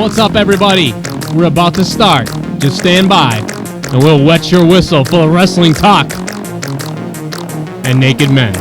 What's up, everybody? We're about to start. Just stand by, and we'll wet your whistle full of wrestling talk and naked men.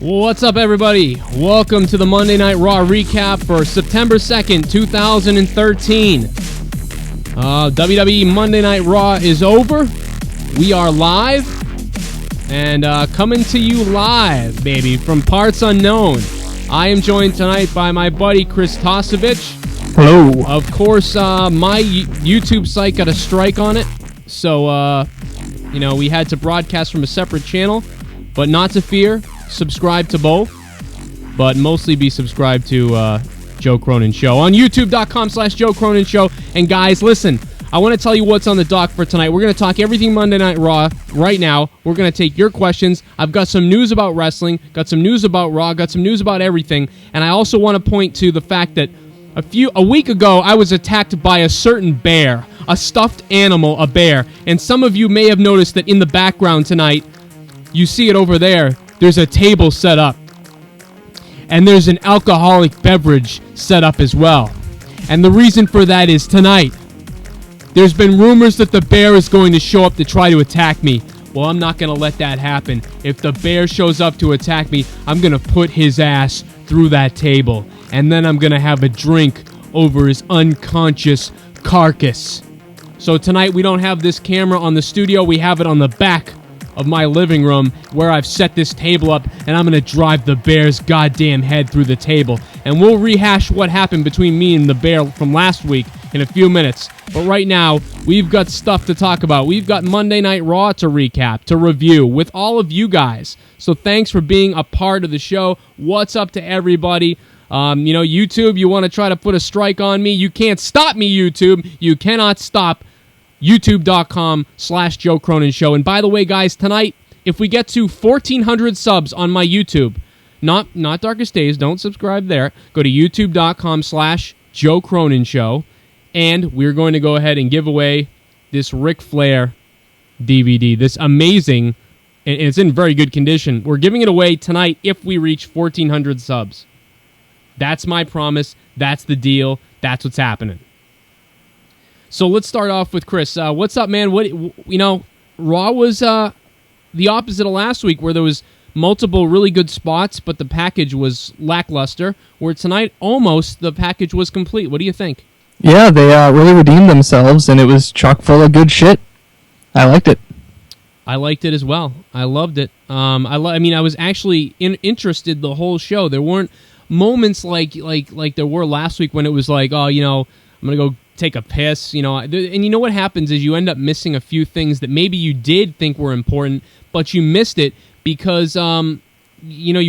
What's up, everybody? Welcome to the Monday Night Raw recap for September 2nd, 2013. WWE Monday Night Raw is over. We are live and coming to you live, baby, from parts unknown. I am joined tonight by my buddy Chris Tosevich. Hello. Of course, my YouTube site got a strike on it, so we had to broadcast from a separate channel, but not to fear. Subscribe to both, but mostly be subscribed to Joe Cronin Show on youtube.com/Joe Cronin Show. And guys, listen, I want to tell you what's on the dock for tonight. We're going to talk everything Monday Night Raw right now. We're going to take your questions. I've got some news about wrestling, got some news about Raw, got some news about everything. And I also want to point to the fact that a week ago, I was attacked by a certain bear, a stuffed animal, a bear. And some of you may have noticed that in the background tonight, you see it over there. There's a table set up, and there's an alcoholic beverage set up as well. And the reason for that is tonight, there's been rumors that the bear is going to show up to try to attack me. Well, I'm not going to let that happen. If the bear shows up to attack me, I'm going to put his ass through that table, and then I'm going to have a drink over his unconscious carcass. So tonight, we don't have this camera on the studio. We have it on the back of my living room where I've set this table up, and I'm going to drive the bear's goddamn head through the table. And we'll rehash what happened between me and the bear from last week in a few minutes. But right now, we've got stuff to talk about. We've got Monday Night Raw to recap, to review with all of you guys. So thanks for being a part of the show. What's up to everybody? YouTube, you want to try to put a strike on me? You can't stop me, YouTube. You cannot stop youtube.com/Joe Cronin Show. And by the way, guys, tonight, if we get to 1,400 subs on my YouTube, not Darkest Days, don't subscribe there. Go to youtube.com/Joe Cronin Show, and we're going to go ahead and give away this Ric Flair DVD. This amazing, and it's in very good condition. We're giving it away tonight if we reach 1,400 subs. That's my promise. That's the deal. That's what's happening. So let's start off with Chris. What's up, man? Raw was the opposite of last week, where there was multiple really good spots, but the package was lackluster. Where tonight, almost the package was complete. What do you think? Yeah, they really redeemed themselves, and it was chock full of good shit. I liked it. I liked it as well. I loved it. I was actually interested the whole show. There weren't moments like there were last week when it was like, I'm gonna go take a piss, and you know what happens is you end up missing a few things that maybe you did think were important, but you missed it because you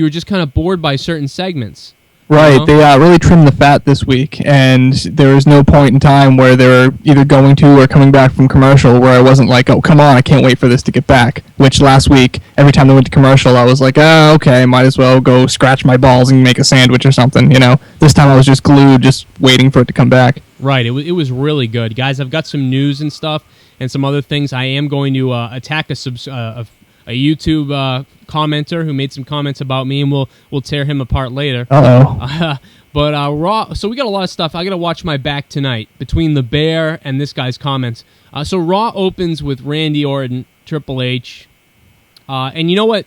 were just kind of bored by certain segments. Right, they really trimmed the fat this week, and there was no point in time where they were either going to or coming back from commercial where I wasn't like, oh, come on, I can't wait for this to get back. Which last week, every time they went to commercial, I was like, okay, might as well go scratch my balls and make a sandwich or something, This time I was just glued, just waiting for it to come back. Right, it was really good. Guys, I've got some news and stuff and some other things. I am going to attack a YouTube commenter who made some comments about me, and we'll tear him apart later. But Raw, so we got a lot of stuff. I got to watch my back tonight between the bear and this guy's comments. So Raw opens with Randy Orton, Triple H, and you know what?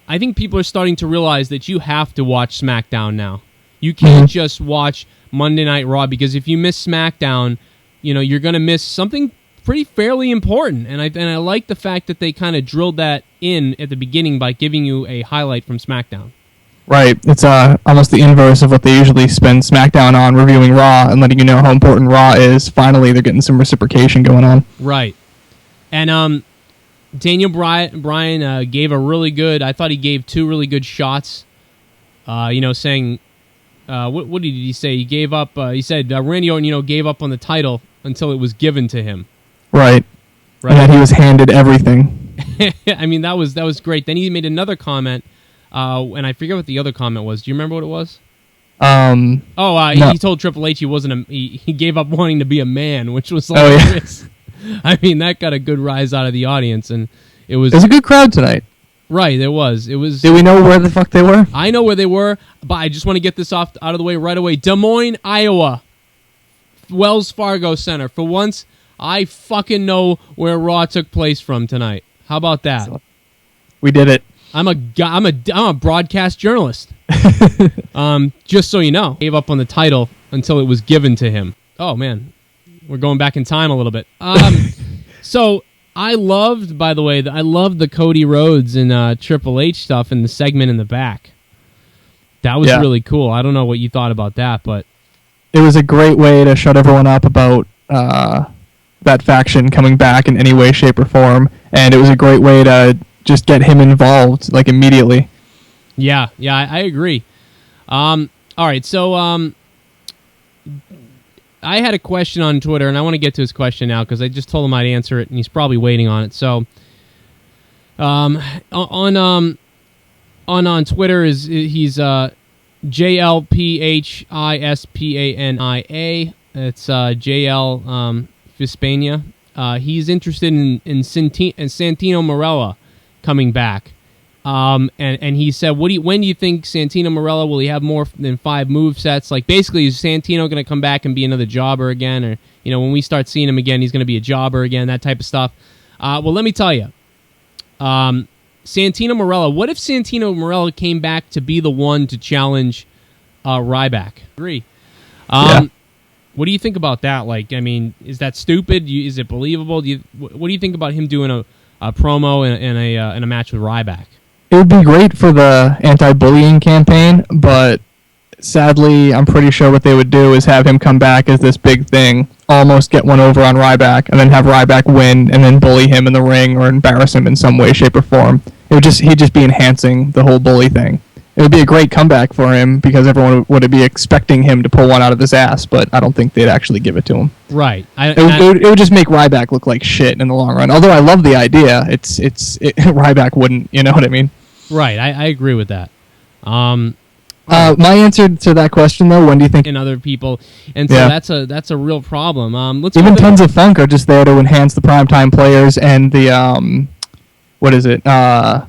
I think people are starting to realize that you have to watch SmackDown now. You can't just watch Monday Night Raw, because if you miss SmackDown, you're going to miss something pretty fairly important, and I like the fact that they kind of drilled that in at the beginning by giving you a highlight from SmackDown. Right, it's almost the inverse of what they usually spend SmackDown on, reviewing Raw and letting you know how important Raw is. Finally, they're getting some reciprocation going on. Right, and Daniel Bryan gave a really good. I thought he gave two really good shots. Saying, what did he say? He gave up. He said Randy Orton, gave up on the title until it was given to him. Right. And that he was handed everything. I mean, that was great. Then he made another comment, and I forget what the other comment was. Do you remember what it was? No. He told Triple H he gave up wanting to be a man, which was hilarious. I mean, that got a good rise out of the audience, and it was a good crowd tonight. Right, it was. Did we know where the fuck they were? I know where they were, but I just want to get this out of the way right away. Des Moines, Iowa. Wells Fargo Center. For once, I fucking know where Raw took place from tonight. How about that? We did it. I'm a broadcast journalist. Just so you know, gave up on the title until it was given to him. Oh man, we're going back in time a little bit. So I loved, by the way, the Cody Rhodes and Triple H stuff in the segment in the back. That was really cool. I don't know what you thought about that, but it was a great way to shut everyone up about that faction coming back in any way, shape, or form, and it was a great way to just get him involved, like, immediately. Yeah, I agree. All right, so I had a question on Twitter, and I want to get to his question now because I just told him I'd answer it, and he's probably waiting on it. So, on Twitter he's JLPHISPANIA. It's JL Fispania. He's interested in Santino Marella coming back. And he said, when do you think Santino Marella, will he have more than 5 movesets? Like, basically, is Santino going to come back and be another jobber again? Or, when we start seeing him again, he's going to be a jobber again, that type of stuff. Well, let me tell you. Santino Marella, what if Santino Marella came back to be the one to challenge Ryback? Agree. What do you think about that? Like, I mean, is that stupid? Is it believable? What do you think about him doing a promo and a match with Ryback? It would be great for the anti-bullying campaign, but sadly, I'm pretty sure what they would do is have him come back as this big thing, almost get one over on Ryback, and then have Ryback win, and then bully him in the ring or embarrass him in some way, shape, or form. He'd just be enhancing the whole bully thing. It would be a great comeback for him because everyone would be expecting him to pull one out of his ass, but I don't think they'd actually give it to him. Right. It would just make Ryback look like shit in the long run. Although I love the idea, Ryback wouldn't. You know what I mean? Right. I agree with that. My answer to that question, though, when do you think? And other people, and so that's a real problem. Even Tons of Funk are just there to enhance the primetime players and the what is it? The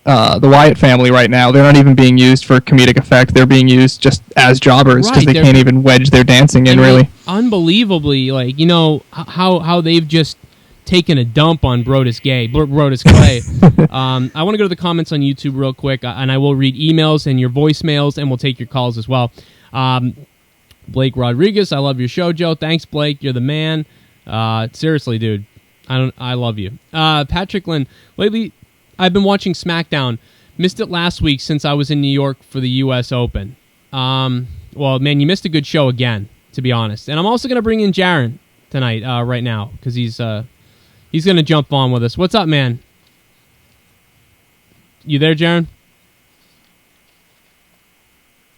Wyatt family right now. They're not even being used for comedic effect. They're being used just as jobbers because they can't even wedge their dancing in, really. Unbelievably, like, how they've just taken a dump on Brodus Clay. I want to go to the comments on YouTube real quick, and I will read emails and your voicemails, and we'll take your calls as well. Blake Rodriguez, I love your show, Joe. Thanks, Blake. You're the man. Seriously, dude. I love you. Patrick Lynn, lately I've been watching SmackDown. Missed it last week since I was in New York for the U.S. Open. Well, man, you missed a good show again, to be honest. And I'm also going to bring in Jaron tonight, right now, because he's going to jump on with us. What's up, man? You there, Jaron?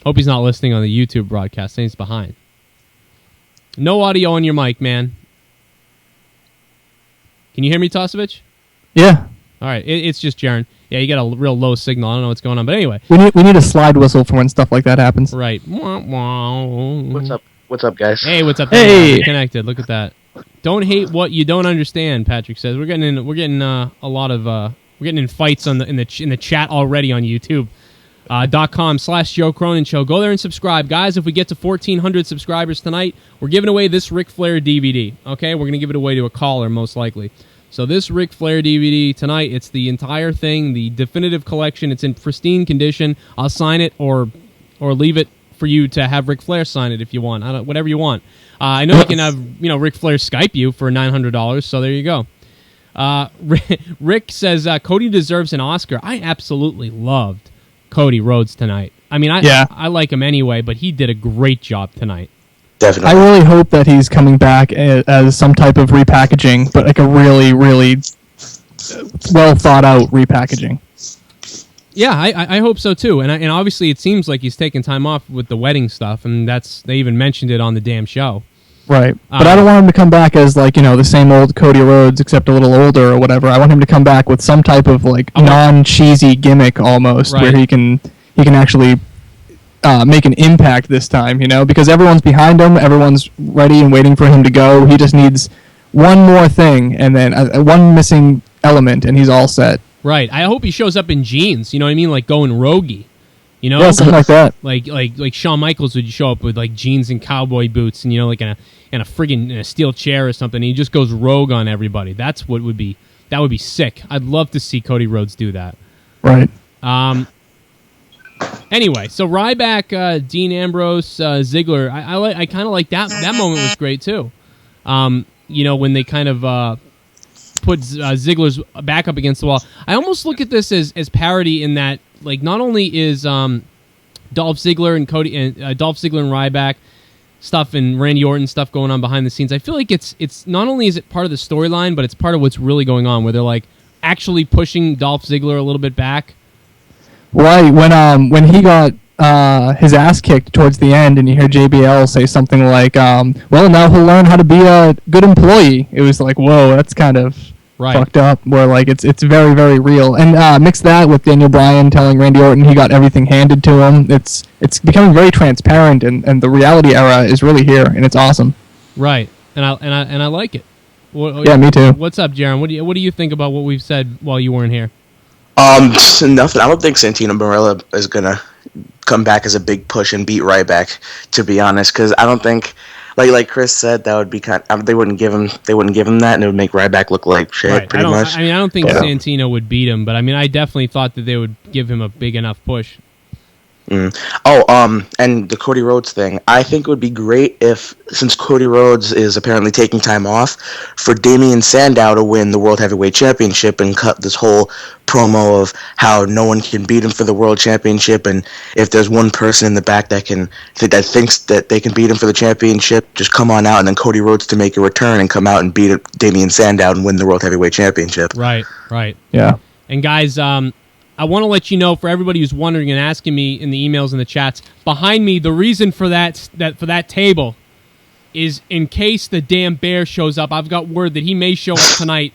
Hope he's not listening on the YouTube broadcast. He's behind. No audio on your mic, man. Can you hear me, Tosevich? Yeah. All right, it's just Jaron. Yeah, you got a real low signal. I don't know what's going on, but anyway. We need a slide whistle for when stuff like that happens. Right. What's up? What's up, guys? Hey, what's up? Hey, connected. Look at that. Don't hate what you don't understand. Patrick says we're getting in fights in the chat already on YouTube. .com/Joe Cronin Show. Go there and subscribe, guys. If we get to 1,400 subscribers tonight, we're giving away this Ric Flair DVD. Okay, we're gonna give it away to a caller most likely. So this Ric Flair DVD tonight, it's the entire thing, the definitive collection. It's in pristine condition. I'll sign it or leave it for you to have Ric Flair sign it if you want. Whatever you want. I know you can have Ric Flair Skype you for $900. So there you go. Rick says Cody deserves an Oscar. I absolutely loved Cody Rhodes tonight. I mean, I like him anyway, but he did a great job tonight. Definitely. I really hope that he's coming back as some type of repackaging, but like a really, really well thought out repackaging. Yeah, I hope so too. And obviously it seems like he's taking time off with the wedding stuff, and they even mentioned it on the damn show. Right. But I don't want him to come back as like, the same old Cody Rhodes except a little older or whatever. I want him to come back with some type of like non-cheesy gimmick almost, where he can actually make an impact this time, because everyone's behind him, everyone's ready and waiting for him to go. He just needs one more thing and then one missing element and he's all set. Right. I hope he shows up in jeans, you know what I mean? Like going roguey. Yeah, something like that. Like Shawn Michaels would show up with like jeans and cowboy boots and like in a friggin' steel chair or something. And he just goes rogue on everybody. That would be sick. I'd love to see Cody Rhodes do that. Right. Anyway, so Ryback, Dean Ambrose, Ziggler. I kind of like that. That moment was great too. When they kind of put Ziggler's back up against the wall. I almost look at this as parody in that, like, not only is Dolph Ziggler and Cody and Dolph Ziggler and Ryback stuff and Randy Orton stuff going on behind the scenes. I feel like it's not only is it part of the storyline, but it's part of what's really going on, where they're like actually pushing Dolph Ziggler a little bit back. Right, when he got his ass kicked towards the end, and you hear JBL say something like, "Well, now he'll learn how to be a good employee." It was like, whoa, that's kind of fucked up. Where like it's very, very real. And mix that with Daniel Bryan telling Randy Orton he got everything handed to him. It's becoming very transparent, and the reality era is really here, and it's awesome. Right, and I like it. Yeah, me too. What's up, Jaron? What do you think about what we've said while you weren't here? Nothing. I don't think Santino Marella is gonna come back as a big push and beat Ryback, to be honest, because I don't think, like Chris said, that would be they wouldn't give him that, and it would make Ryback look like shit, pretty much. I don't think Santino would beat him, but I definitely thought that they would give him a big enough push. And the Cody Rhodes thing, I think it would be great if, since Cody Rhodes is apparently taking time off, for Damian Sandow to win the World Heavyweight Championship and cut this whole promo of how no one can beat him for the World Championship, and if there's one person in the back that thinks that they can beat him for the championship, just come on out, and then Cody Rhodes to make a return and come out and beat Damian Sandow and win the World Heavyweight Championship. Right. Yeah. And guys, I want to let you know, for everybody who's wondering and asking me in the emails and the chats, behind me, the reason for that table is in case the damn bear shows up. I've got word that he may show up tonight,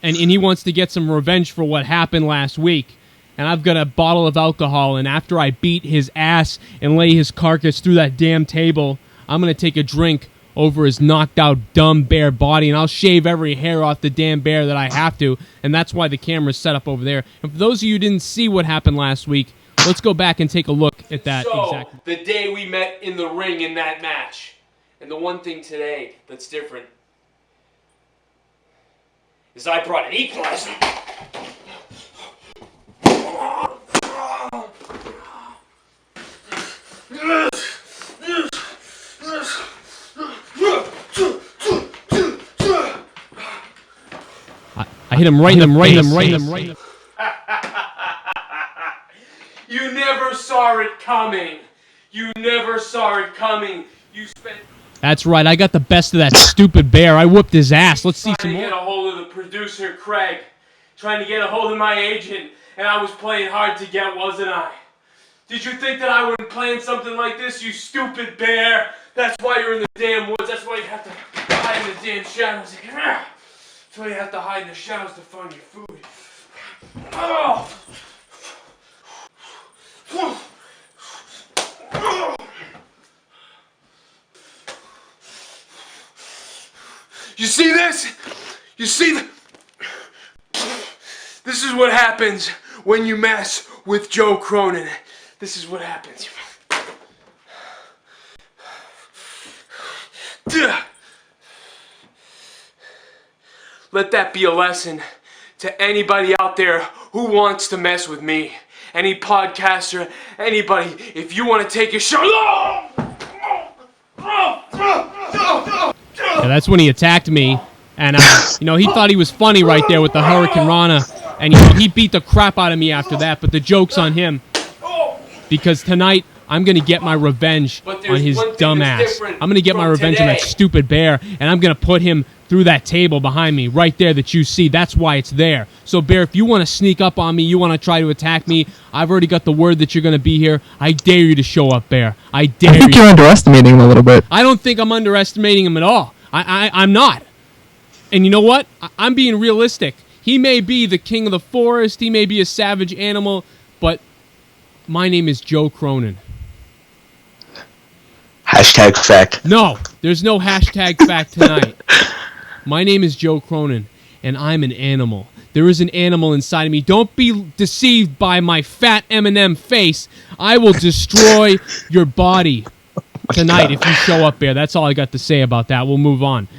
and he wants to get some revenge for what happened last week. And I've got a bottle of alcohol, and after I beat his ass and lay his carcass through that damn table, I'm going to take a drink over his knocked out dumb bear body, and I'll shave every hair off the damn bear that I have to, and that's why the camera's set up over there. And for those of you who didn't see what happened last week, let's go back and take a look at that. So, the day we met in the ring in that match, and the one thing today that's different is I brought an equalizer. I hit him right in the face. You never saw it coming. You spent... That's right. I got the best of that stupid bear. I whooped his ass. Let's see some more. Trying to get a hold of the producer, Craig. Trying to get a hold of my agent. And I was playing hard to get, wasn't I? Did you think that I would plan something like this, you stupid bear? That's why you're in the damn woods. That's why you have to hide in the damn shadows. That's why you have to hide in the shadows to find your food. Oh! You see this? You see the... This is what happens when you mess with Joe Cronin. This is what happens. Let that be a lesson to anybody out there who wants to mess with me. Any podcaster, anybody, if you want to take a shot. Yeah, that's when he attacked me, and he thought he was funny right there with the Hurricane Rana, and he beat the crap out of me after that. But the joke's on him, because tonight I'm going to get my revenge But on there's his one thing dumb that's ass. different I'm going to get my from revenge on that today. stupid bear, and I'm going to put him through that table behind me, right there that you see. That's why it's there. So, Bear, if you want to sneak up on me, you want to try to attack me, I've already got the word that you're going to be here. I dare you to show up, Bear. I dare I think you. you're underestimating him a little bit. I don't think I'm underestimating him at all. I'm not. And you know what? I'm being realistic. He may be the king of the forest. He may be a savage animal, but my name is Joe Cronin. Hashtag fact. No, there's no hashtag fact tonight. My name is Joe Cronin, and I'm an animal. There is an animal inside of me. Don't be deceived by my fat M&M face. I will destroy your body tonight if you show up there. That's all I got to say about that. We'll move on.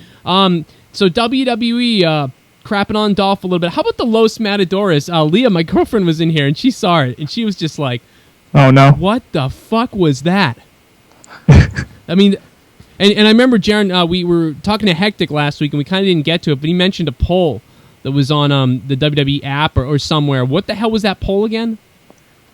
So WWE crapping on Dolph a little bit. How about the Los Matadores? Leah, my girlfriend, was in here, and she saw it, and she was just like, Oh, no. what the fuck was that? I mean, and I remember, Jaron, we were talking to Hectic last week, and we kind of didn't get to it, but he mentioned a poll that was on the WWE app or somewhere. What the hell was that poll again?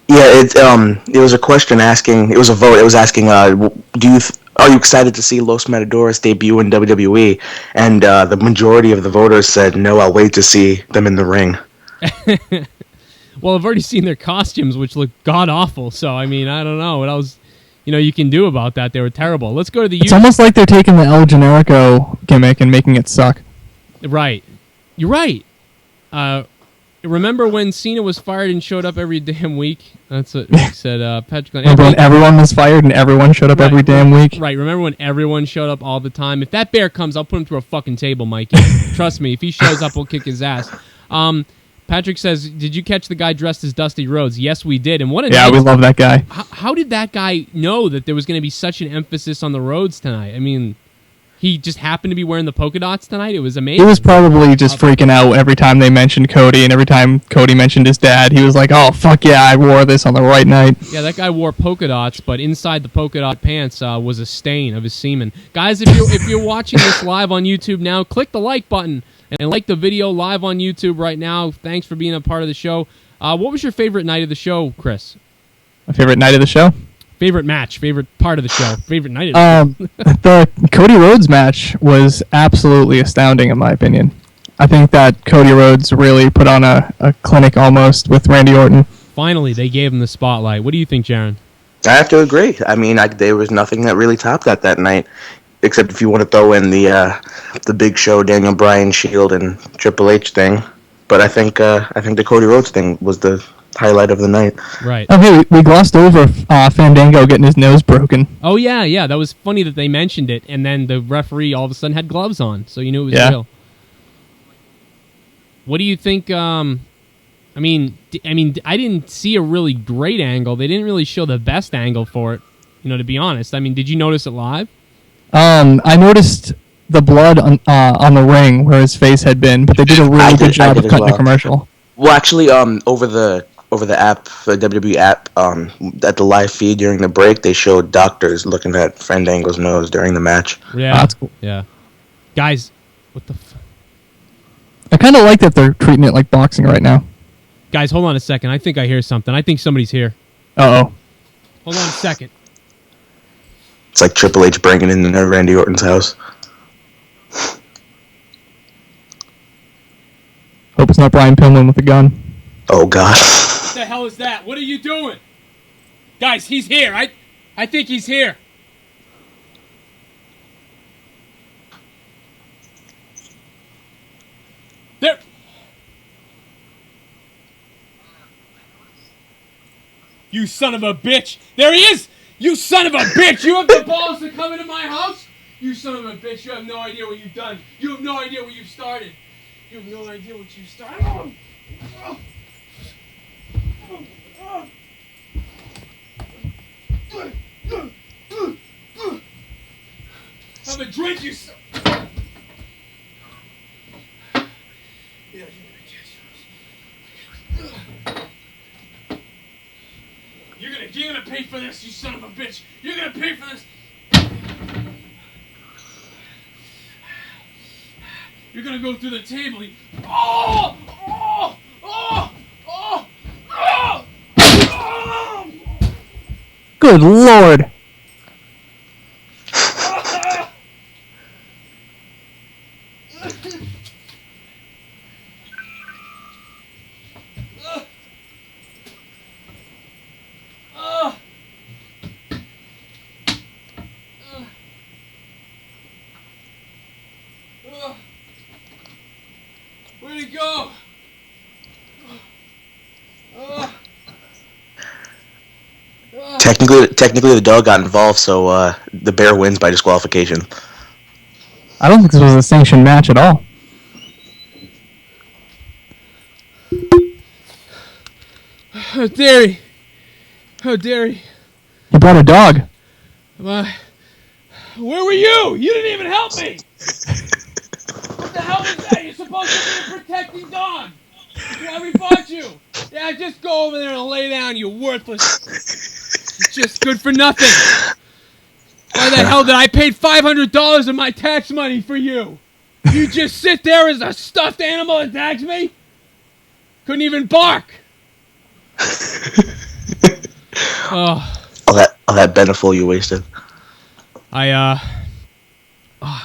Yeah, it was a question asking. It was a vote. It was asking, are you excited to see Los Matadores debut in WWE? And the majority of the voters said, no, I'll wait to see them in the ring. Well, I've already seen their costumes, which look god-awful, so, I mean, I don't know what else you can do about that. They were terrible. Let's go to the... It's almost like they're taking the El Generico gimmick and making it suck. Right. You're right. Remember when Cena was fired and showed up every damn week? That's what Rick said. Patrick. Remember when everyone was fired and everyone showed up every damn week? Right. Remember when everyone showed up all the time? If that bear comes, I'll put him through a fucking table, Mikey. Trust me. If he shows up, we'll kick his ass. Patrick says, did you catch the guy dressed as Dusty Rhodes? Yes, we did. And what a Yeah, night. we love that guy. How did that guy know that there was going to be such an emphasis on the Rhodes tonight? I mean, he just happened to be wearing the polka dots tonight? It was amazing. He was probably just freaking out every time they mentioned Cody, and every time Cody mentioned his dad, he was like, oh, fuck yeah, I wore this on the right night. Yeah, that guy wore polka dots, but inside the polka dot pants was a stain of his semen. Guys, if you're watching this live on YouTube now, click the like button and like the video live on YouTube right now. Thanks for being a part of the show. What was your favorite night of the show, Chris? My favorite night of the show? Favorite match, favorite part of the show, favorite night of the show. The Cody Rhodes match was absolutely astounding, in my opinion. I think that Cody Rhodes really put on a clinic almost with Randy Orton. Finally, they gave him the spotlight. What do you think, Jaron? I have to agree. I mean, there was nothing that really topped that night, except if you want to throw in the Big Show, Daniel Bryan, Shield, and Triple H thing. But I think the Cody Rhodes thing was the highlight of the night. Right. Oh, hey, we glossed over Fandango getting his nose broken. Oh, yeah. That was funny that they mentioned it, and then the referee all of a sudden had gloves on, so you knew it was real. What do you think? I mean, I didn't see a really great angle. They didn't really show the best angle for it, to be honest. I mean, did you notice it live? I noticed the blood on the ring where his face had been, but they did a really good job of cutting the commercial. Well, actually, over the app, the WWE app, at the live feed during the break, they showed doctors looking at Fandango's nose during the match. Yeah, that's cool. Yeah, guys, what the? I kind of like that they're treating it like boxing right now. Guys, hold on a second. I think I hear something. I think somebody's here. Uh-oh. Hold on a second. It's like Triple H breaking into Randy Orton's house. Hope it's not Brian Pillman with a gun. Oh, God. What the hell is that? What are you doing? Guys, he's here. I think he's here. There. You son of a bitch. There he is. You son of a bitch. You have the balls to come into my house? You son of a bitch. You have no idea what you've done. You have no idea what you've started. You have no idea what you've started. Have a drink, you son. You're gonna pay for this, you son of a bitch. You're gonna pay for this. You're gonna go through the table. Oh! Oh! Oh! Oh! Oh! Oh! Good Lord. Where'd he go? Technically, the dog got involved, so the bear wins by disqualification. I don't think this was a sanctioned match at all. How dare he? How dare he? He brought a dog. Where were you? You didn't even help me! What the hell is that? You're supposed to be a protecting dog! That's why we bought you! Yeah, just go over there and lay down, you worthless... You're just good for nothing! Why the hell did I pay $500 of my tax money for you? You just sit there as a stuffed animal and tax me? Couldn't even bark! Oh... All that Beneful you wasted. Oh,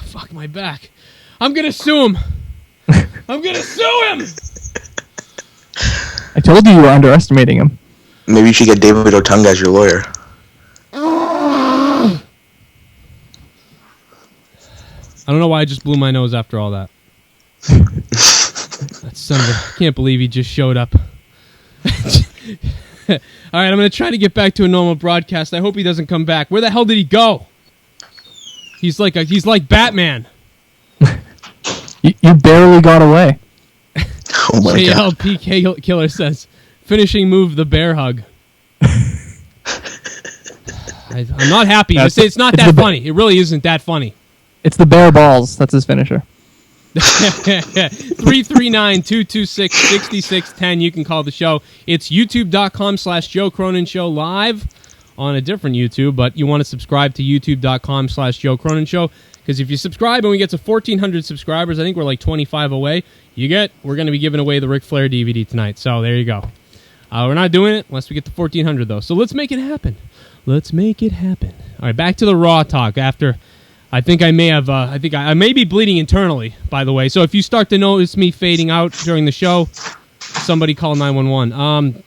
fuck my back. I'm gonna sue him. I'm gonna sue him! I told you were underestimating him. Maybe you should get David Otunga as your lawyer. I don't know why I just blew my nose after all that. That son of a... I can't believe he just showed up. All right, I'm going to try to get back to a normal broadcast. I hope he doesn't come back. Where the hell did he go? He's like Batman. You barely got away. Oh my god. JLP Killer says, finishing move, the bear hug. I'm not happy. It's not that funny. It really isn't that funny. It's the bear balls. That's his finisher. 339-226-6610. You can call the show. It's youtube.com/Joe Cronin Show live on a different YouTube, but you want to subscribe to youtube.com/Joe Cronin Show, because if you subscribe and we get to 1,400 subscribers, I think we're like 25 away, we're going to be giving away the Ric Flair DVD tonight. So there you go. We're not doing it unless we get to 1,400, though. So let's make it happen. Let's make it happen. All right, back to the Raw talk after... I think I may have. I may be bleeding internally, by the way. So if you start to notice me fading out during the show, somebody call 911.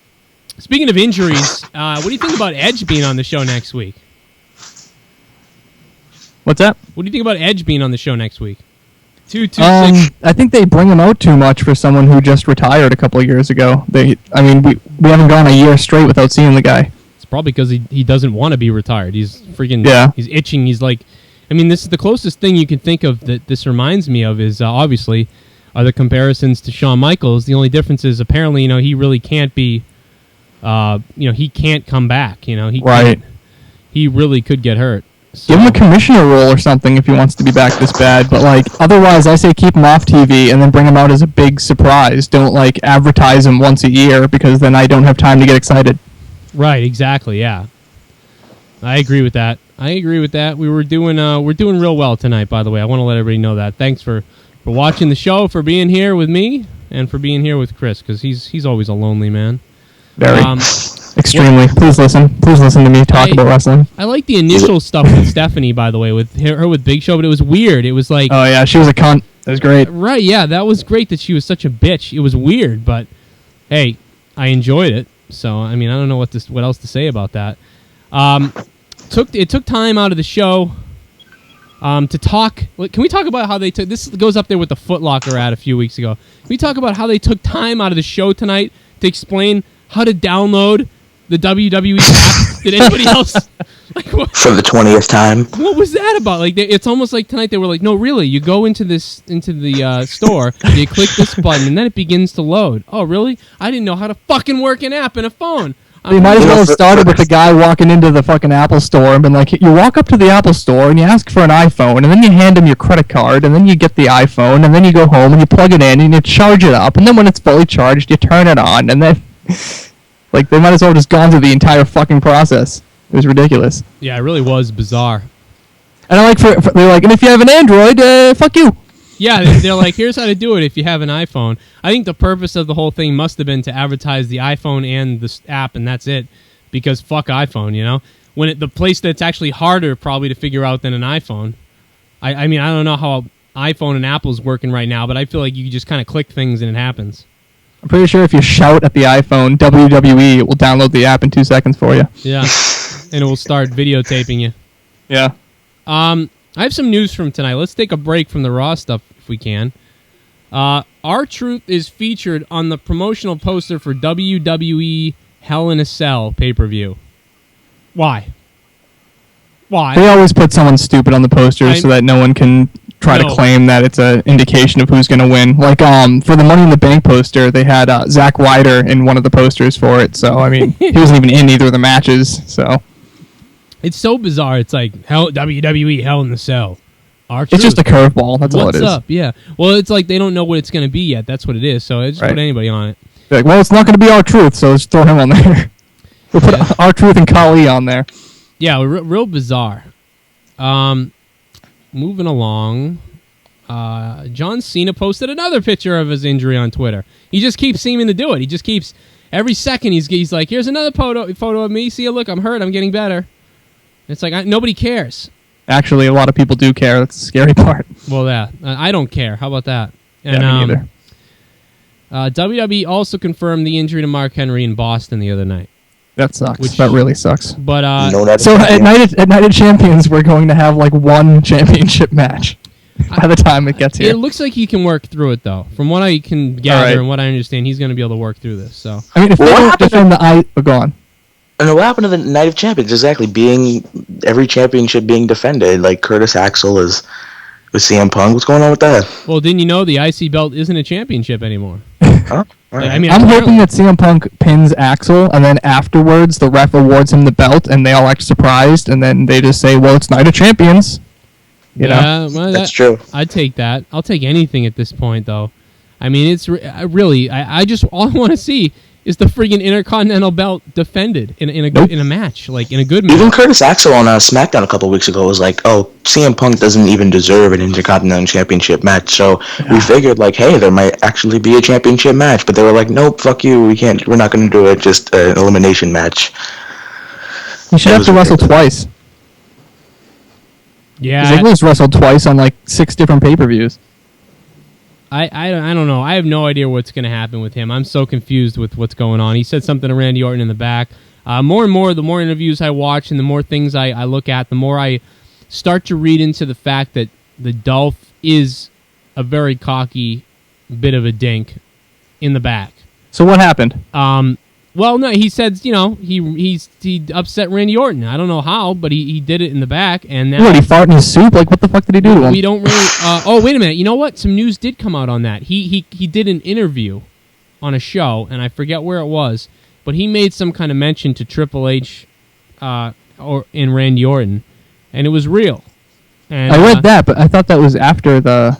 Speaking of injuries, what do you think about Edge being on the show next week? What's that? What do you think about Edge being on the show next week? 226. I think they bring him out too much for someone who just retired a couple of years ago. We haven't gone a year straight without seeing the guy. It's probably because he doesn't want to be retired. He's freaking. Yeah. He's itching. He's like. I mean, this is the closest thing you can think of that this reminds me of is obviously are the comparisons to Shawn Michaels. The only difference is apparently, he really can't be, he can't come back. He really could get hurt. So. Give him a commissioner role or something if he wants to be back this bad. But otherwise, I say keep him off TV and then bring him out as a big surprise. Don't advertise him once a year because then I don't have time to get excited. Right. Exactly. Yeah. I agree with that. We're doing real well tonight, by the way. I want to let everybody know that. Thanks for watching the show, for being here with me, and for being here with Chris, because he's always a lonely man. Very. Extremely. Please listen to me talk about wrestling. I like the initial stuff with Stephanie, by the way, with her with Big Show, but it was weird. It was like... Oh, yeah, she was a cunt. That was great. Right, yeah, that was great that she was such a bitch. It was weird, but, hey, I enjoyed it. So, I mean, I don't know what else to say about that. It took time out of the show to talk. Can we talk about how they took... This goes up there with the Foot Locker ad a few weeks ago. Can we talk about how they took time out of the show tonight to explain how to download the WWE app? Did anybody else... For the 20th time. What was that about? It's almost like tonight they were like, no, really, you go into the store, you click this button, and then it begins to load. Oh, really? I didn't know how to fucking work an app in a phone. You might as well have started with the guy walking into the fucking Apple store and been like, you walk up to the Apple store and you ask for an iPhone, and then you hand him your credit card, and then you get the iPhone, and then you go home and you plug it in and you charge it up, and then when it's fully charged, you turn it on, and then... they might as well have just gone through the entire fucking process. It was ridiculous. Yeah, it really was bizarre. And they're like, and if you have an Android, fuck you. Yeah, they're like, here's how to do it if you have an iPhone. I think the purpose of the whole thing must have been to advertise the iPhone and the app, and that's it. Because fuck iPhone, when the place that's actually harder probably to figure out than an iPhone. I mean, I don't know how iPhone and Apple's working right now, but I feel like you just kind of click things and it happens. I'm pretty sure if you shout at the iPhone, WWE, it will download the app in 2 seconds for you. Yeah, and it will start videotaping you. Yeah. I have some news from tonight. Let's take a break from the Raw stuff if we can. R-Truth is featured on the promotional poster for WWE Hell in a Cell pay-per-view. Why? They always put someone stupid on the posters so that no one can try to claim that it's an indication of who's going to win. Like, for the Money in the Bank poster, they had Zack Ryder in one of the posters for it. So, I mean, he wasn't even in either of the matches. So it's so bizarre. It's like WWE Hell in the Cell. R-Truth. It's just a curveball. That's all it is. What's up? Yeah. Well, it's like they don't know what it's going to be yet. That's what it is. So just put anybody on it. They're like, well, it's not going to be R-Truth, so let's throw him on there. We'll put R-Truth and Kali on there. Yeah, real bizarre. Moving along, John Cena posted another picture of his injury on Twitter. He just keeps seeming to do it. He just keeps, every second he's like, here's another photo of me. See, look, I'm hurt. I'm getting better. It's like, nobody cares. Actually, a lot of people do care. That's the scary part. Well, yeah. I don't care. How about that? And, yeah, me neither. WWE also confirmed the injury to Mark Henry in Boston the other night. That sucks. That really sucks. But so at Night of Champions, we're going to have like one championship match by the time it gets here. It looks like he can work through it, though. From what I can gather and what I understand, he's going to be able to work through this. So I mean, if they don't defend go on. And what happened to the Night of Champions? Exactly, every championship being defended, like Curtis Axel is with CM Punk. What's going on with that? Well, didn't you know the IC belt isn't a championship anymore? Huh? Like, I mean, I'm hoping that CM Punk pins Axel, and then afterwards the ref awards him the belt, and they all act surprised, and then they just say, "Well, it's Night of Champions." You know? Well, that's true. I'd take that. I'll take anything at this point, though. I mean, it's really. I just all I want to see is the friggin' Intercontinental belt defended in a match, like in a good match. Even Curtis Axel on SmackDown a couple weeks ago was like, "Oh, CM Punk doesn't even deserve an Intercontinental Championship match." So we figured, like, hey, there might actually be a championship match, but they were like, "Nope, fuck you, we can't. We're not going to do it. Just an elimination match." You should have to wrestle twice. Yeah, Ziggler's wrestled twice on like 6 different pay-per-views. I don't know. I have no idea what's going to happen with him. I'm so confused with what's going on. He said something to Randy Orton in the back. More and more, the more interviews I watch and the more things I look at, the more I start to read into the fact that the Dolph is a very cocky bit of a dink in the back. So what happened? Well, no, he said, he upset Randy Orton. I don't know how, but he did it in the back, and now he farted in his soup. Like, what the fuck did he do to him? We don't really. Oh, wait a minute. You know what? Some news did come out on that. He did an interview on a show, and I forget where it was, but he made some kind of mention to Triple H, or in Randy Orton, and it was real. And I read that, but I thought that was after the.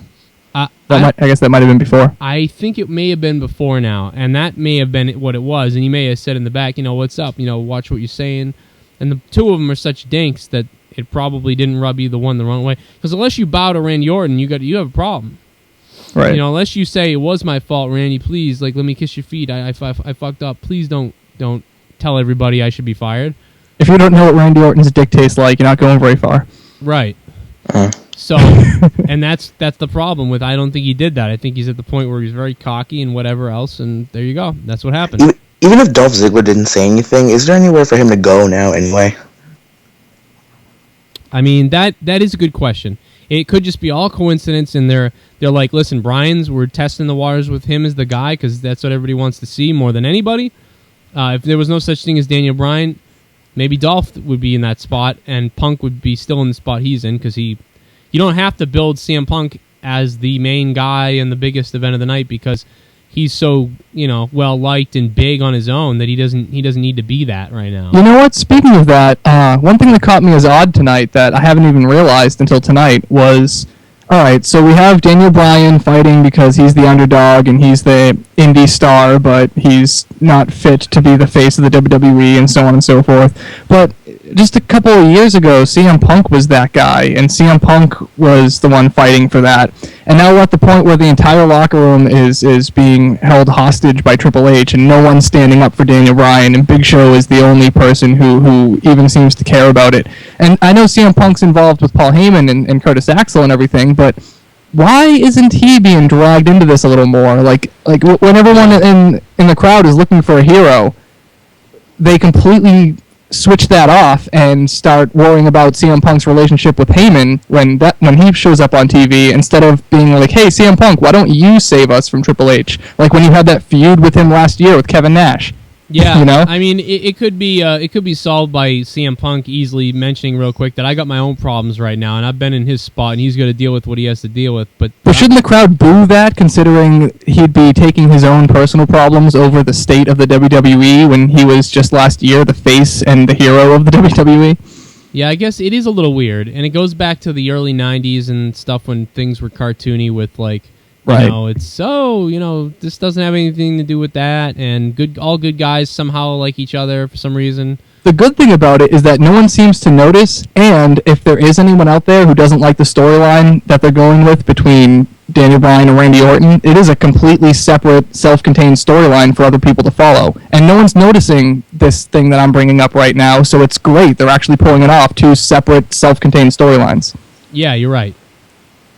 I guess that might have been before. I think it may have been before now, and that may have been what it was. And he may have said in the back, what's up? Watch what you're saying. And the two of them are such dinks that it probably didn't rub either one the wrong way. Because unless you bow to Randy Orton, you have a problem. Right. Unless you say it was my fault, Randy. Please, let me kiss your feet. I fucked up. Please don't tell everybody I should be fired. If you don't know what Randy Orton's dick tastes like, you're not going very far. Right. So, and that's the problem with. I don't think he did that. I think he's at the point where he's very cocky and whatever else, and there you go. That's what happened. Even if Dolph Ziggler didn't say anything, is there anywhere for him to go now anyway? I mean, that is a good question. It could just be all coincidence, and they're like, listen, we're testing the waters with him as the guy because that's what everybody wants to see more than anybody. If there was no such thing as Daniel Bryan, maybe Dolph would be in that spot, and Punk would be still in the spot he's in because you don't have to build CM Punk as the main guy and the biggest event of the night because he's so well liked and big on his own that he doesn't need to be that right now. You know what? Speaking of that, one thing that caught me as odd tonight that I haven't even realized until tonight was, all right, so we have Daniel Bryan fighting because he's the underdog and he's the indie star, but he's not fit to be the face of the WWE and so on and so forth. But just a couple of years ago, CM Punk was that guy, and CM Punk was the one fighting for that. And now we're at the point where the entire locker room is being held hostage by Triple H, and no one's standing up for Daniel Bryan, and Big Show is the only person who even seems to care about it. And I know CM Punk's involved with Paul Heyman and Curtis Axel and everything, but why isn't he being dragged into this a little more? Like when everyone in the crowd is looking for a hero, they completely switch that off and start worrying about CM Punk's relationship with Heyman when he shows up on TV, instead of being like, hey, CM Punk, why don't you save us from Triple H? Like when you had that feud with him last year with Kevin Nash. Yeah, you know? I mean, it could be solved by CM Punk easily mentioning real quick that I got my own problems right now, and I've been in his spot, and he's going to deal with what he has to deal with. But shouldn't the crowd boo that, considering he'd be taking his own personal problems over the state of the WWE when he was just last year the face and the hero of the WWE? Yeah, I guess it is a little weird, and it goes back to the early '90s and stuff when things were cartoony with like. Right. You know, it's so, this doesn't have anything to do with that, and all good guys somehow like each other for some reason. The good thing about it is that no one seems to notice, and if there is anyone out there who doesn't like the storyline that they're going with between Daniel Bryan and Randy Orton, it is a completely separate, self-contained storyline for other people to follow. And no one's noticing this thing that I'm bringing up right now, so it's great. They're actually pulling it off, two separate, self-contained storylines. Yeah, you're right.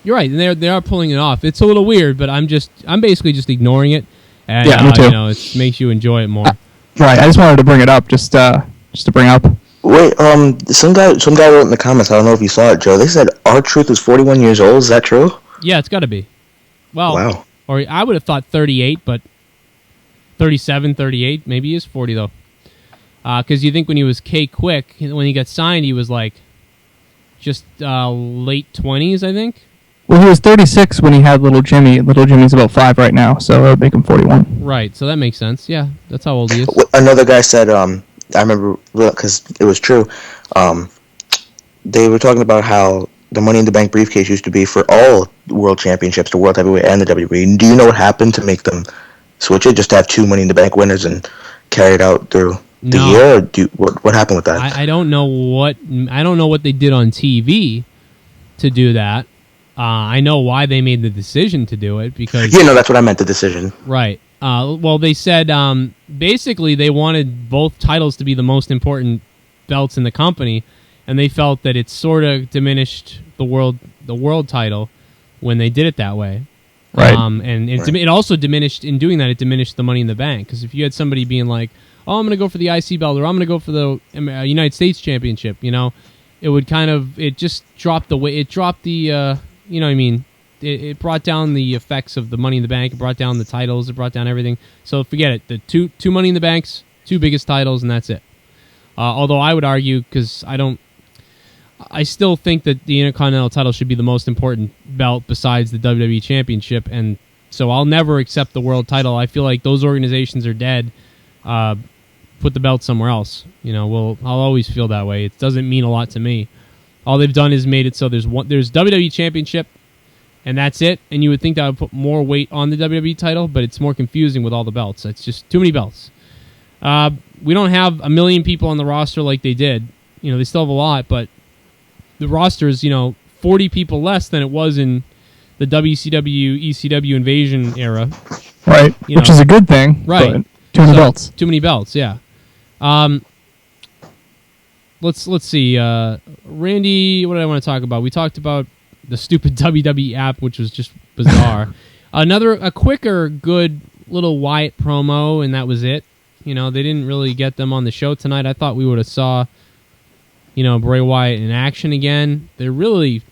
You're right, and they are pulling it off. It's a little weird, but I'm basically just ignoring it, and yeah, me too. It makes you enjoy it more. Right, I just wanted to bring it up, just to bring up. Wait, some guy wrote in the comments. I don't know if you saw it, Joe. They said R-Truth is 41 years old. Is that true? Yeah, it's got to be. Well, wow. Or I would have thought 38, but 37, 38. Maybe he is 40 though, because you think when he was K-Quick, when he got signed, he was like just late 20s, I think. Well, he was 36 when he had Little Jimmy. Little Jimmy's about 5 right now, so that would make him 41. Right, so that makes sense. Yeah, that's how old he is. Another guy said, I remember, because it was true, they were talking about how the Money in the Bank briefcase used to be for all world championships, the World Heavyweight and the WWE. Do you know what happened to make them switch it, just to have 2 Money in the Bank winners and carry it out through the year? Or what happened with that? I don't know what they did on TV to do that. I know why they made the decision to do it, because... Yeah, no, that's what I meant, the decision. Right. Well, they said basically they wanted both titles to be the most important belts in the company, and they felt that it sort of diminished the world title when they did it that way. Right. And it also diminished, in doing that, it diminished the Money in the Bank, because if you had somebody being like, oh, I'm going to go for the IC belt, or I'm going to go for the United States Championship, it would it just dropped the way, it dropped the... you know what I mean? It brought down the effects of the Money in the Bank. It brought down the titles. It brought down everything. So forget it. The two Money in the Banks, 2 biggest titles, and that's it. Although I would argue, because I still think that the Intercontinental title should be the most important belt besides the WWE Championship, and so I'll never accept the world title. I feel like those organizations are dead. Put the belt somewhere else. I'll always feel that way. It doesn't mean a lot to me. All they've done is made it so there's WWE Championship, and that's it. And you would think that would put more weight on the WWE title, but it's more confusing with all the belts. It's just too many belts. We don't have 1 million people on the roster like they did. They still have a lot, but the roster is 40 people less than it was in the WCW, ECW Invasion era. Right, which is a good thing. Right. Too many belts. Too many belts, yeah. Let's see. Randy, what did I want to talk about? We talked about the stupid WWE app, which was just bizarre. A quicker, good little Wyatt promo, and that was it. They didn't really get them on the show tonight. I thought we would have saw, Bray Wyatt in action again. They're really,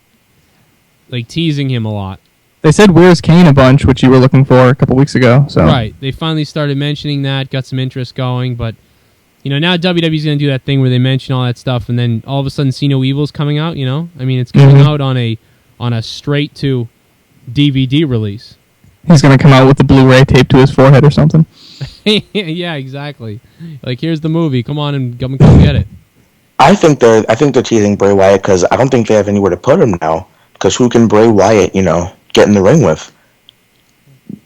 teasing him a lot. They said, "Where's Kane?" a bunch, which you were looking for a couple weeks ago. So right. They finally started mentioning that, got some interest going, but... now WWE's going to do that thing where they mention all that stuff, and then all of a sudden See No Evil's coming out, it's coming out on a straight to DVD release. He's going to come out with the Blu-ray taped to his forehead or something. Yeah, exactly. Here's the movie. Come on and come get it. I think they're teasing Bray Wyatt because I don't think they have anywhere to put him now. Because who can Bray Wyatt, get in the ring with?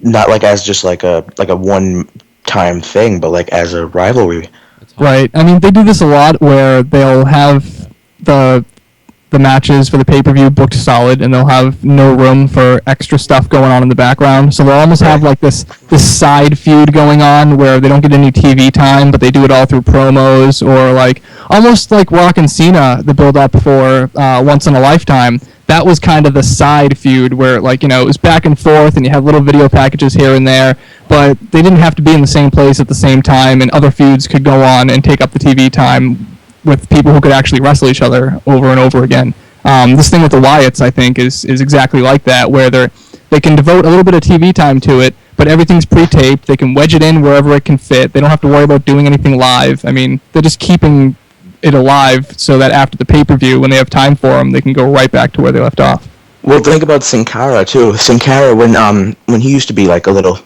Not as just a one-time thing, but as a rivalry. Right. I mean, they do this a lot where they'll have the matches for the pay-per-view booked solid, and they'll have no room for extra stuff going on in the background. So they'll almost have like this side feud going on where they don't get any TV time, but they do it all through promos, or like almost like Rock and Cena, the build-up for Once in a Lifetime. That was kind of the side feud where, like, you know, it was back and forth, and you had little video packages here and there, but they didn't have to be in the same place at the same time, and other feuds could go on and take up the TV time with people who could actually wrestle each other over and over again. This thing with the Wyatts, I think, is exactly like that, where they can devote a little bit of TV time to it, but everything's pre-taped. They can wedge it in wherever it can fit. They don't have to worry about doing anything live. I mean, they're just keeping it alive so that after the pay-per-view, when they have time for them, they can go right back to where they left off. Well, think about Sin Cara too. Sin Cara, when he used to be like a little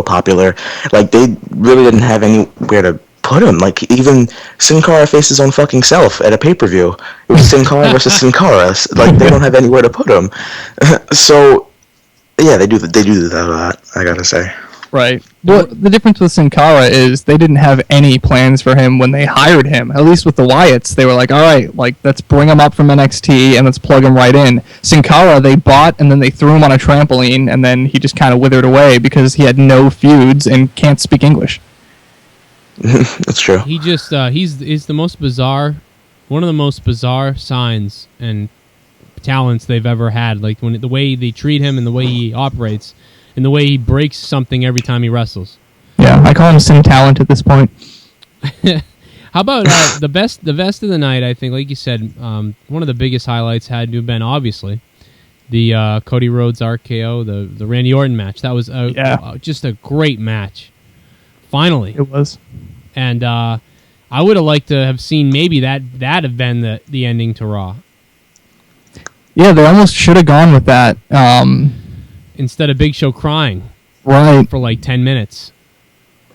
popular, like they really didn't have anywhere to put him. Like even Sin Cara faced his own fucking self at a pay-per-view. It was Sin Cara versus Sin Cara. Like they don't have anywhere to put him. So yeah, they do that a lot, I gotta say. Right. Well, the difference with Sin Cara is they didn't have any plans for him when they hired him. At least with the Wyatts, they were like, all right, like, let's bring him up from NXT and let's plug him right in. Sin Cara, they bought and then they threw him on a trampoline, and then he just kind of withered away because he had no feuds and can't speak English. That's true. He just he's the most bizarre, one of the most bizarre signs and talents they've ever had. Like when the way they treat him and the way he operates. And the way he breaks something every time he wrestles. Yeah, I call him Sin Talent at this point. How about the best of the night? I think, like you said, one of the biggest highlights had to have been obviously the Cody Rhodes RKO, the Randy Orton match. That was just a great match. Finally, it was. And I would have liked to have seen maybe that have been the ending to Raw. Yeah, they almost should have gone with that. Instead of Big Show crying for like 10 minutes.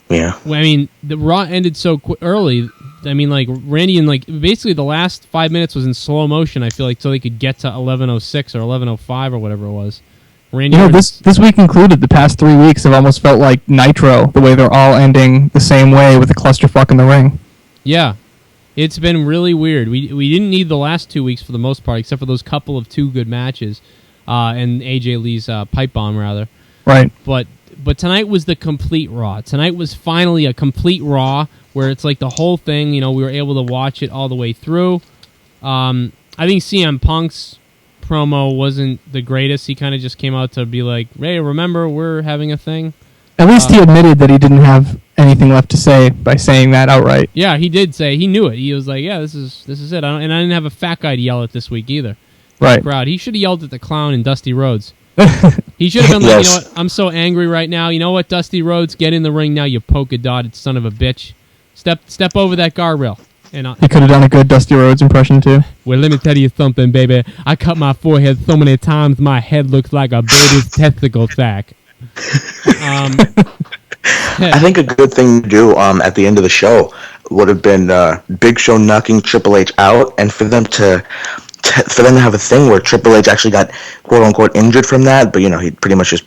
Yeah. Well, I mean, the Raw ended so early. I mean, like, Randy and, like, basically the last 5 minutes was in slow motion, I feel like, so they could get to 11:06 or 11:05 or whatever it was. Randy, you know, this week included, the past 3 weeks have almost felt like Nitro, the way they're all ending the same way with a clusterfuck in the ring. Yeah. It's been really weird. We didn't need the last 2 weeks for the most part, except for those couple of 2 good matches. And AJ Lee's pipe bomb, rather. Right. But tonight was the complete Raw. Tonight was finally a complete Raw where it's like the whole thing, you know, we were able to watch it all the way through. I think CM Punk's promo wasn't the greatest. He kind of just came out to be like, hey, remember, we're having a thing. At least he admitted that he didn't have anything left to say by saying that outright. Yeah, he did say, he knew it. He was like, yeah, this is it. And I didn't have a fat guy to yell at this week either. Right. Crowd. He should have yelled at the clown in Dusty Rhodes. He should have been like, you know what, I'm so angry right now. You know what, Dusty Rhodes, get in the ring now, you polka-dotted son of a bitch. Step over that guardrail. And he could have done a good Dusty Rhodes impression, too. Well, let me tell you something, baby. I cut my forehead so many times, my head looks like a baby's testicle sack. I think a good thing to do at the end of the show would have been Big Show knocking Triple H out, and for them to have a thing where Triple H actually got quote-unquote injured from that, but, you know, he pretty much just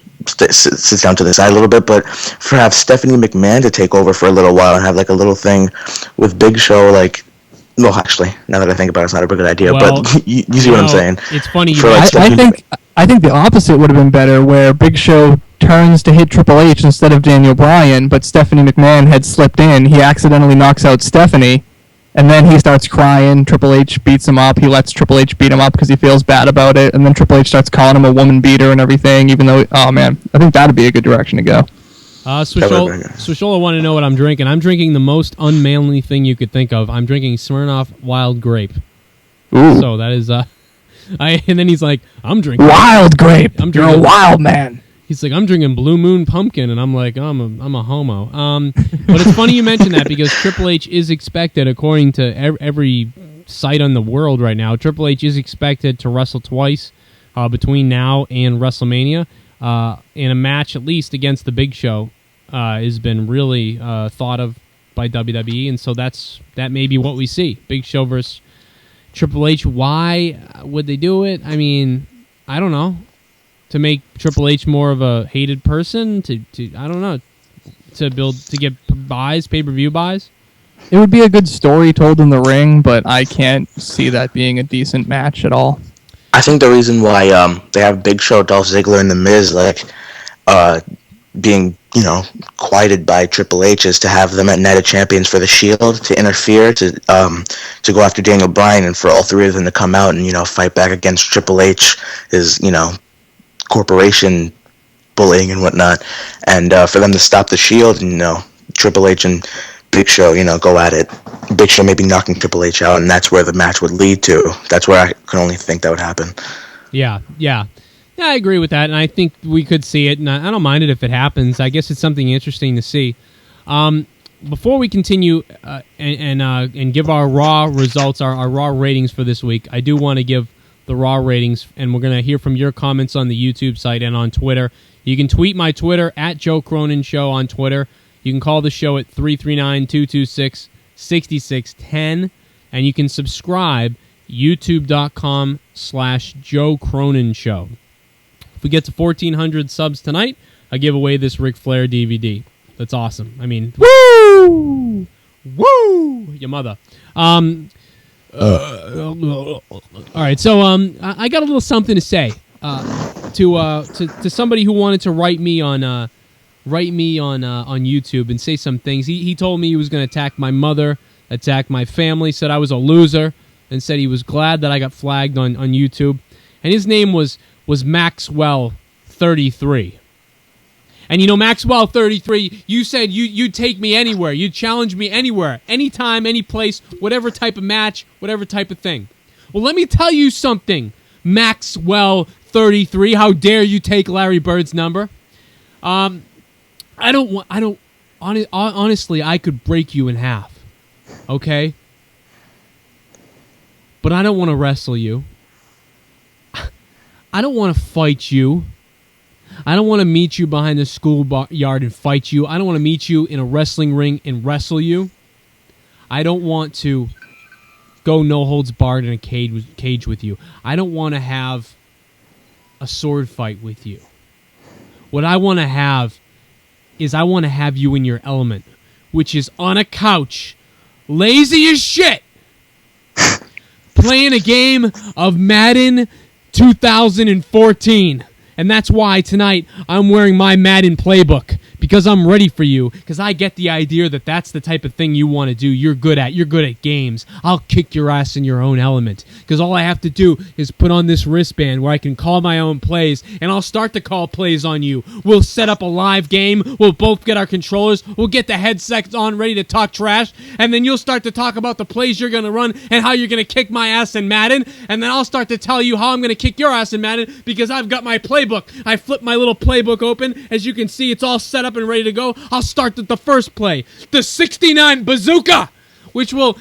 sits down to the side a little bit, but for have Stephanie McMahon to take over for a little while and have, like, a little thing with Big Show, like, well, actually, now that I think about it, it's not a good idea, well, but you see what I'm saying. It's funny. I think the opposite would have been better, where Big Show turns to hit Triple H instead of Daniel Bryan, but Stephanie McMahon had slipped in. He accidentally knocks out Stephanie, and then he starts crying. Triple H beats him up. He lets Triple H beat him up because he feels bad about it. And then Triple H starts calling him a woman beater and everything, even though, oh, man, I think that would be a good direction to go. Swishola wanted to know what I'm drinking. I'm drinking the most unmanly thing you could think of. I'm drinking Smirnoff Wild Grape. Ooh. So that is, and then he's like, I'm drinking... Wild Grape! You're a wild man! He's like, I'm drinking Blue Moon Pumpkin, and I'm like, oh, I'm a homo. But it's funny you mention that because Triple H is expected, according to every site on the world right now, Triple H is expected to wrestle twice between now and WrestleMania in a match at least against the Big Show has been really thought of by WWE, and so that may be what we see. Big Show versus Triple H. Why would they do it? I mean, I don't know. To make Triple H more of a hated person, to I don't know, to get pay-per-view buys. It would be a good story told in the ring, but I can't see that being a decent match at all. I think the reason why they have Big Show, Dolph Ziggler, and The Miz being quieted by Triple H is to have them at Night of Champions for the Shield to interfere to go after Daniel Bryan, and for all three of them to come out and fight back against Triple H, his corporation bullying and whatnot, and for them to stop the Shield and Triple H and Big Show go at it. Big Show maybe knocking Triple H out, and that's where the match would lead to. That's where I can only think that would happen. Yeah, I agree with that, and I think we could see it, and I don't mind it if it happens. I guess it's something interesting to see. Before we continue and give our Raw results, our Raw ratings for this week, I do want to give the Raw ratings, and we're going to hear from your comments on the YouTube site and on Twitter. You can tweet my Twitter, at Joe Cronin Show on Twitter. You can call the show at 339-226-6610, and you can subscribe, youtube.com/Joe Cronin Show. If we get to 1,400 subs tonight, I give away this Ric Flair DVD. That's awesome. I mean, woo! Woo! Your mother. All right, so I got a little something to say to somebody who wanted to write me on YouTube and say some things. He told me he was going to attack my mother, attack my family, said I was a loser, and said he was glad that I got flagged on YouTube. And his name was Maxwell33. And Maxwell33, you said you'd take me anywhere. You'd challenge me anywhere, anytime, any place, whatever type of match, whatever type of thing. Well, let me tell you something, Maxwell33. How dare you take Larry Bird's number? Honestly, I could break you in half, okay? But I don't want to wrestle you. I don't want to fight you. I don't want to meet you behind the schoolyard and fight you. I don't want to meet you in a wrestling ring and wrestle you. I don't want to go no holds barred in a cage with you. I don't want to have a sword fight with you. What I want to have is I want to have you in your element, which is on a couch, lazy as shit, playing a game of Madden 2014. And that's why tonight I'm wearing my Madden playbook, because I'm ready for you, because I get the idea that that's the type of thing you want to do. You're good at games. I'll kick your ass in your own element, because all I have to do is put on this wristband where I can call my own plays, and I'll start to call plays on you. We'll set up a live game. We'll both get our controllers. We'll get the headsets on ready to talk trash, and then you'll start to talk about the plays you're going to run and how you're going to kick my ass in Madden, and then I'll start to tell you how I'm going to kick your ass in Madden, because I've got my playbook. I flip my little playbook open. As you can see, it's all set up and ready to go. I'll start with the first play, the 69 bazooka, which will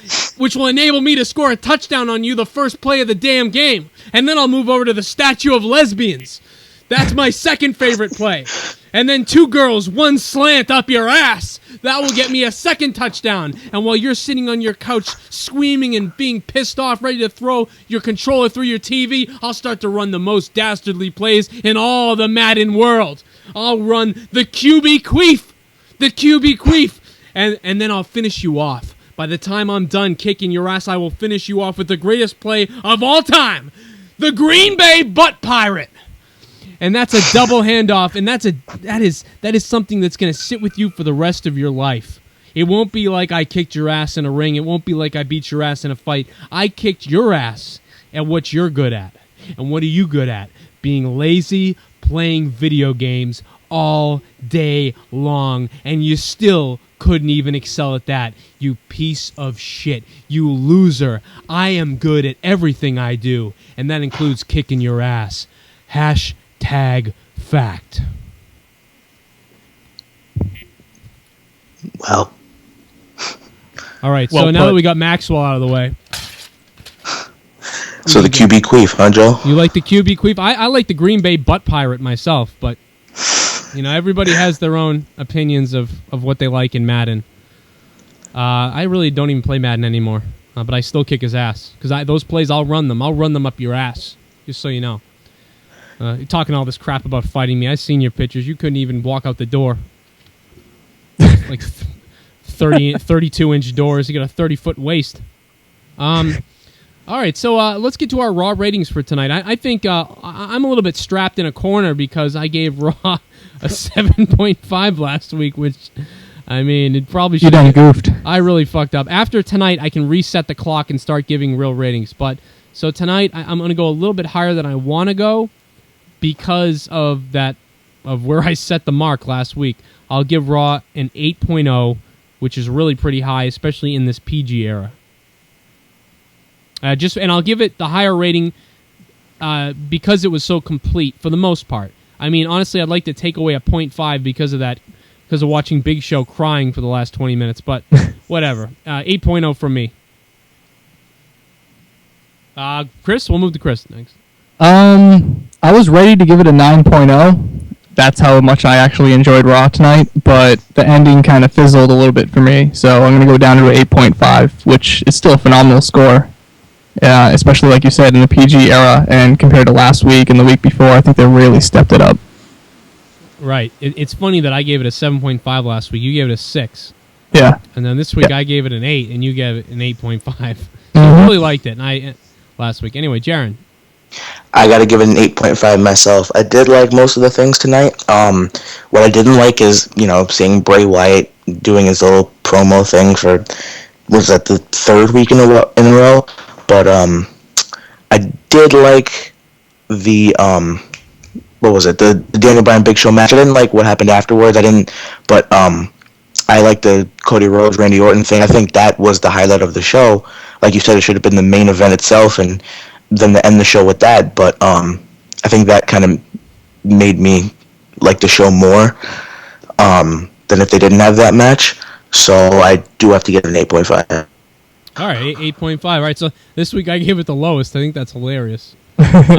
enable me to score a touchdown on you the first play of the damn game. And then I'll move over to the statue of lesbians. That's my second favorite play. And then 2 girls, 1 slant up your ass. That will get me a second touchdown. And while you're sitting on your couch screaming and being pissed off, ready to throw your controller through your TV, I'll start to run the most dastardly plays in all the Madden world. I'll run the QB Queef. The QB Queef. And then I'll finish you off. By the time I'm done kicking your ass, I will finish you off with the greatest play of all time. The Green Bay Butt Pirate. And that's a double handoff, and that is something that's going to sit with you for the rest of your life. It won't be like I kicked your ass in a ring. It won't be like I beat your ass in a fight. I kicked your ass at what you're good at. And what are you good at? Being lazy, playing video games all day long, and you still couldn't even excel at that. You piece of shit. You loser. I am good at everything I do, and that includes kicking your ass. Hashtag fact. Well. All right, so now that we got Maxwell out of the way. So the QB Queef, huh, Joe? You like the QB Queef? I like the Green Bay Butt Pirate myself, but everybody has their own opinions of what they like in Madden. I really don't even play Madden anymore, but I still kick his ass, because those plays, I'll run them. I'll run them up your ass, just so you know. You're talking all this crap about fighting me. I've seen your pictures. You couldn't even walk out the door. Like 32-inch doors. You got a 30-foot waist. All right, so let's get to our Raw ratings for tonight. I think I'm a little bit strapped in a corner because I gave Raw a 7.5 last week, which, I mean, it probably should. You done goofed. I really fucked up. After tonight, I can reset the clock and start giving real ratings. But so tonight, I'm going to go a little bit higher than I want to go because of where I set the mark last week. I'll give Raw an 8.0, which is really pretty high, especially in this PG era. And I'll give it the higher rating because it was so complete for the most part. I mean, honestly, I'd like to take away a 0.5 because of watching Big Show crying for the last 20 minutes, but whatever. 8.0 from me. Chris, we'll move to Chris next. I was ready to give it a 9.0. That's how much I actually enjoyed Raw tonight, but the ending kind of fizzled a little bit for me, so I'm going to go down to an 8.5, which is still a phenomenal score. Especially like you said in the PG era, and compared to last week and the week before, I think they really stepped it up. Right. It's funny that I gave it a 7.5 last week. You gave it a 6. Yeah. And then this week I gave it an 8, and you gave it an 8.5. So I really liked it last week. Anyway, Jaron. I got to give it an 8.5 myself. I did like most of the things tonight. What I didn't like is, seeing Bray Wyatt doing his little promo thing for, was that the third week in a row? But I did like the what was it? The Daniel Bryan Big Show match. I didn't like what happened afterwards. But I liked the Cody Rhodes Randy Orton thing. I think that was the highlight of the show. Like you said, it should have been the main event itself, and then to end the show with that. But I think that kind of made me like the show more than if they didn't have that match. So I do have to give it an 8.5. All right, 8.5. All right, so this week I gave it the lowest. I think that's hilarious. But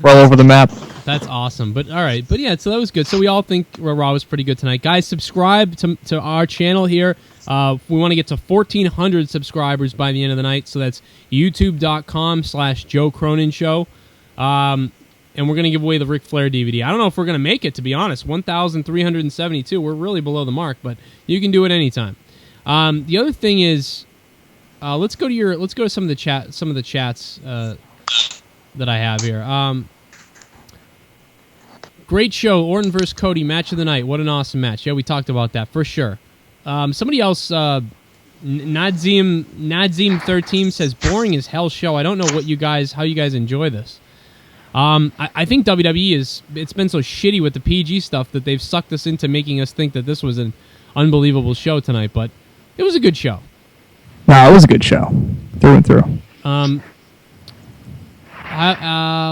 We're all over the map. That's awesome. But all right, but yeah, so that was good. So we all think Raw was pretty good tonight. Guys, subscribe to our channel here. We want to get to 1,400 subscribers by the end of the night. So that's youtube.com/Joe Cronin Show. And we're going to give away the Ric Flair DVD. I don't know if we're going to make it, to be honest. 1,372. We're really below the mark, but you can do it anytime. The other thing is, let's go to some of the chats that I have here. Great show, Orton versus Cody, match of the night. What an awesome match! Yeah, we talked about that for sure. Somebody else, Nadzim13 says boring as hell show. I don't know how you guys enjoy this. I think WWE it's been so shitty with the PG stuff that they've sucked us into making us think that this was an unbelievable show tonight, but it was a good show. No, it was a good show, through and through.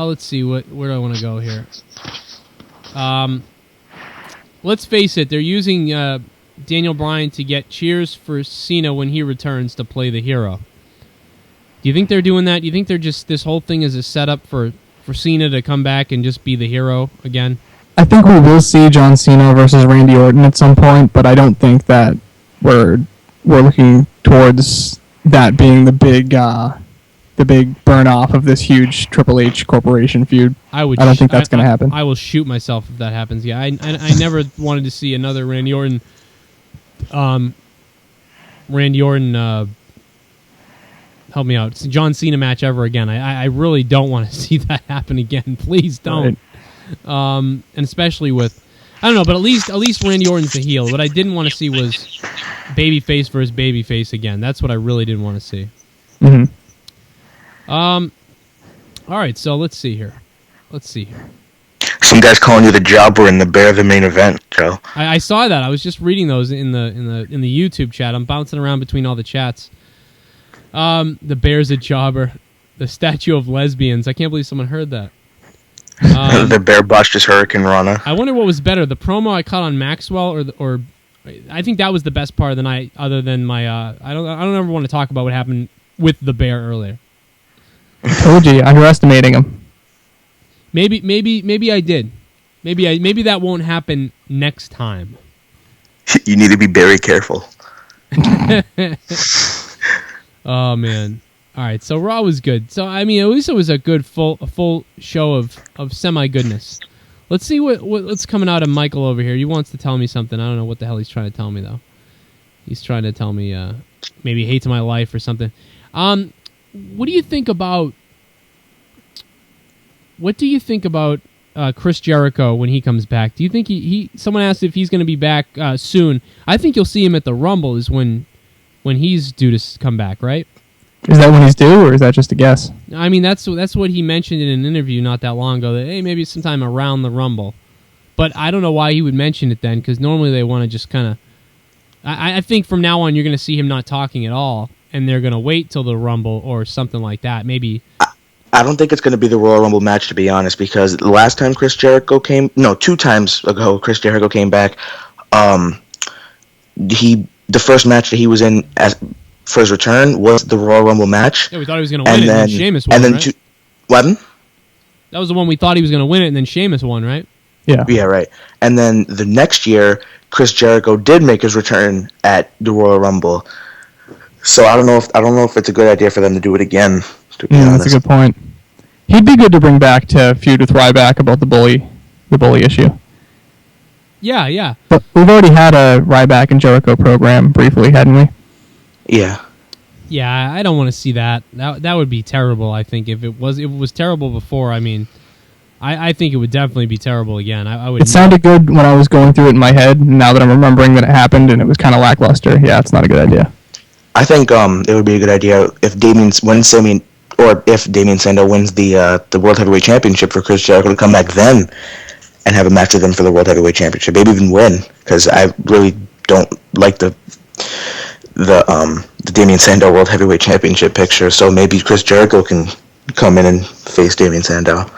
Let's see, where do I want to go here? Let's face it, they're using Daniel Bryan to get cheers for Cena when he returns to play the hero. Do you think they're doing that? Do you think they're just, this whole thing is a setup for Cena to come back and just be the hero again? I think we will see John Cena versus Randy Orton at some point, but I don't think that we're looking towards that being the big burn off of this huge Triple H corporation feud. I don't think that's going to happen. I will shoot myself if that happens. Yeah, I never wanted to see another Randy Orton. Help me out. It's a John Cena match ever again. I really don't want to see that happen again. Please don't. Right. And especially with, I don't know, but at least Randy Orton's the heel. What I didn't want to see was babyface versus babyface again. That's what I really didn't want to see. Mm-hmm. All right, so let's see here. Some guys calling you the jobber and the bear the main event, Joe. I saw that. I was just reading those in the YouTube chat. I'm bouncing around between all the chats. The bear's a jobber. The statue of lesbians. I can't believe someone heard that. The bear botched his Hurricane Rana. I wonder what was better, the promo I caught on Maxwell or I think that was the best part of the night. Other than my, I don't ever want to talk about what happened with the bear earlier. I told you, underestimating him. Maybe I did. Maybe that won't happen next time. You need to be very careful. Oh man! All right, so Raw was good. So I mean, at least it was a good full show of semi goodness. Let's see what's coming out of Michael over here. He wants to tell me something. I don't know what the hell he's trying to tell me though. He's trying to tell me maybe he hates my life or something. What do you think about Chris Jericho when he comes back? Do you think he someone asked if he's going to be back soon. I think you'll see him at the Rumble is when he's due to come back, right? Is that when he's due, or is that just a guess? I mean, that's what he mentioned in an interview not that long ago, that, hey, maybe sometime around the Rumble. But I don't know why he would mention it then, because normally they want to just kind of... I think from now on you're going to see him not talking at all, and they're going to wait till the Rumble or something like that. Maybe... I don't think it's going to be the Royal Rumble match, to be honest, because the last time Chris Jericho came... No, 2 times ago Chris Jericho came back. The first match that he was in for his return was the Royal Rumble match. Yeah, we thought he was going to win it, and then Sheamus won, right? What? That was the one we thought he was going to win it, and then Sheamus won, right? Yeah. Yeah, right. And then the next year, Chris Jericho did make his return at the Royal Rumble. So I don't know if it's a good idea for them to do it again, to be honest. That's a good point. He'd be good to bring back to feud with Ryback about the bully issue. Yeah. But we've already had a Ryback and Jericho program briefly, hadn't we? Yeah. Yeah, I don't want to see that. That would be terrible, I think. If it was terrible before, I mean, I think it would definitely be terrible again. I would. It sounded good when I was going through it in my head. Now that I'm remembering that it happened and it was kind of lackluster, yeah, it's not a good idea. I think it would be a good idea if Damien Sandow wins the World Heavyweight Championship for Chris Jericho to come back then and have a match with him for the World Heavyweight Championship. Maybe even win, because I really don't like the Damien Sandow World Heavyweight Championship picture. So maybe Chris Jericho can come in and face Damien Sandow.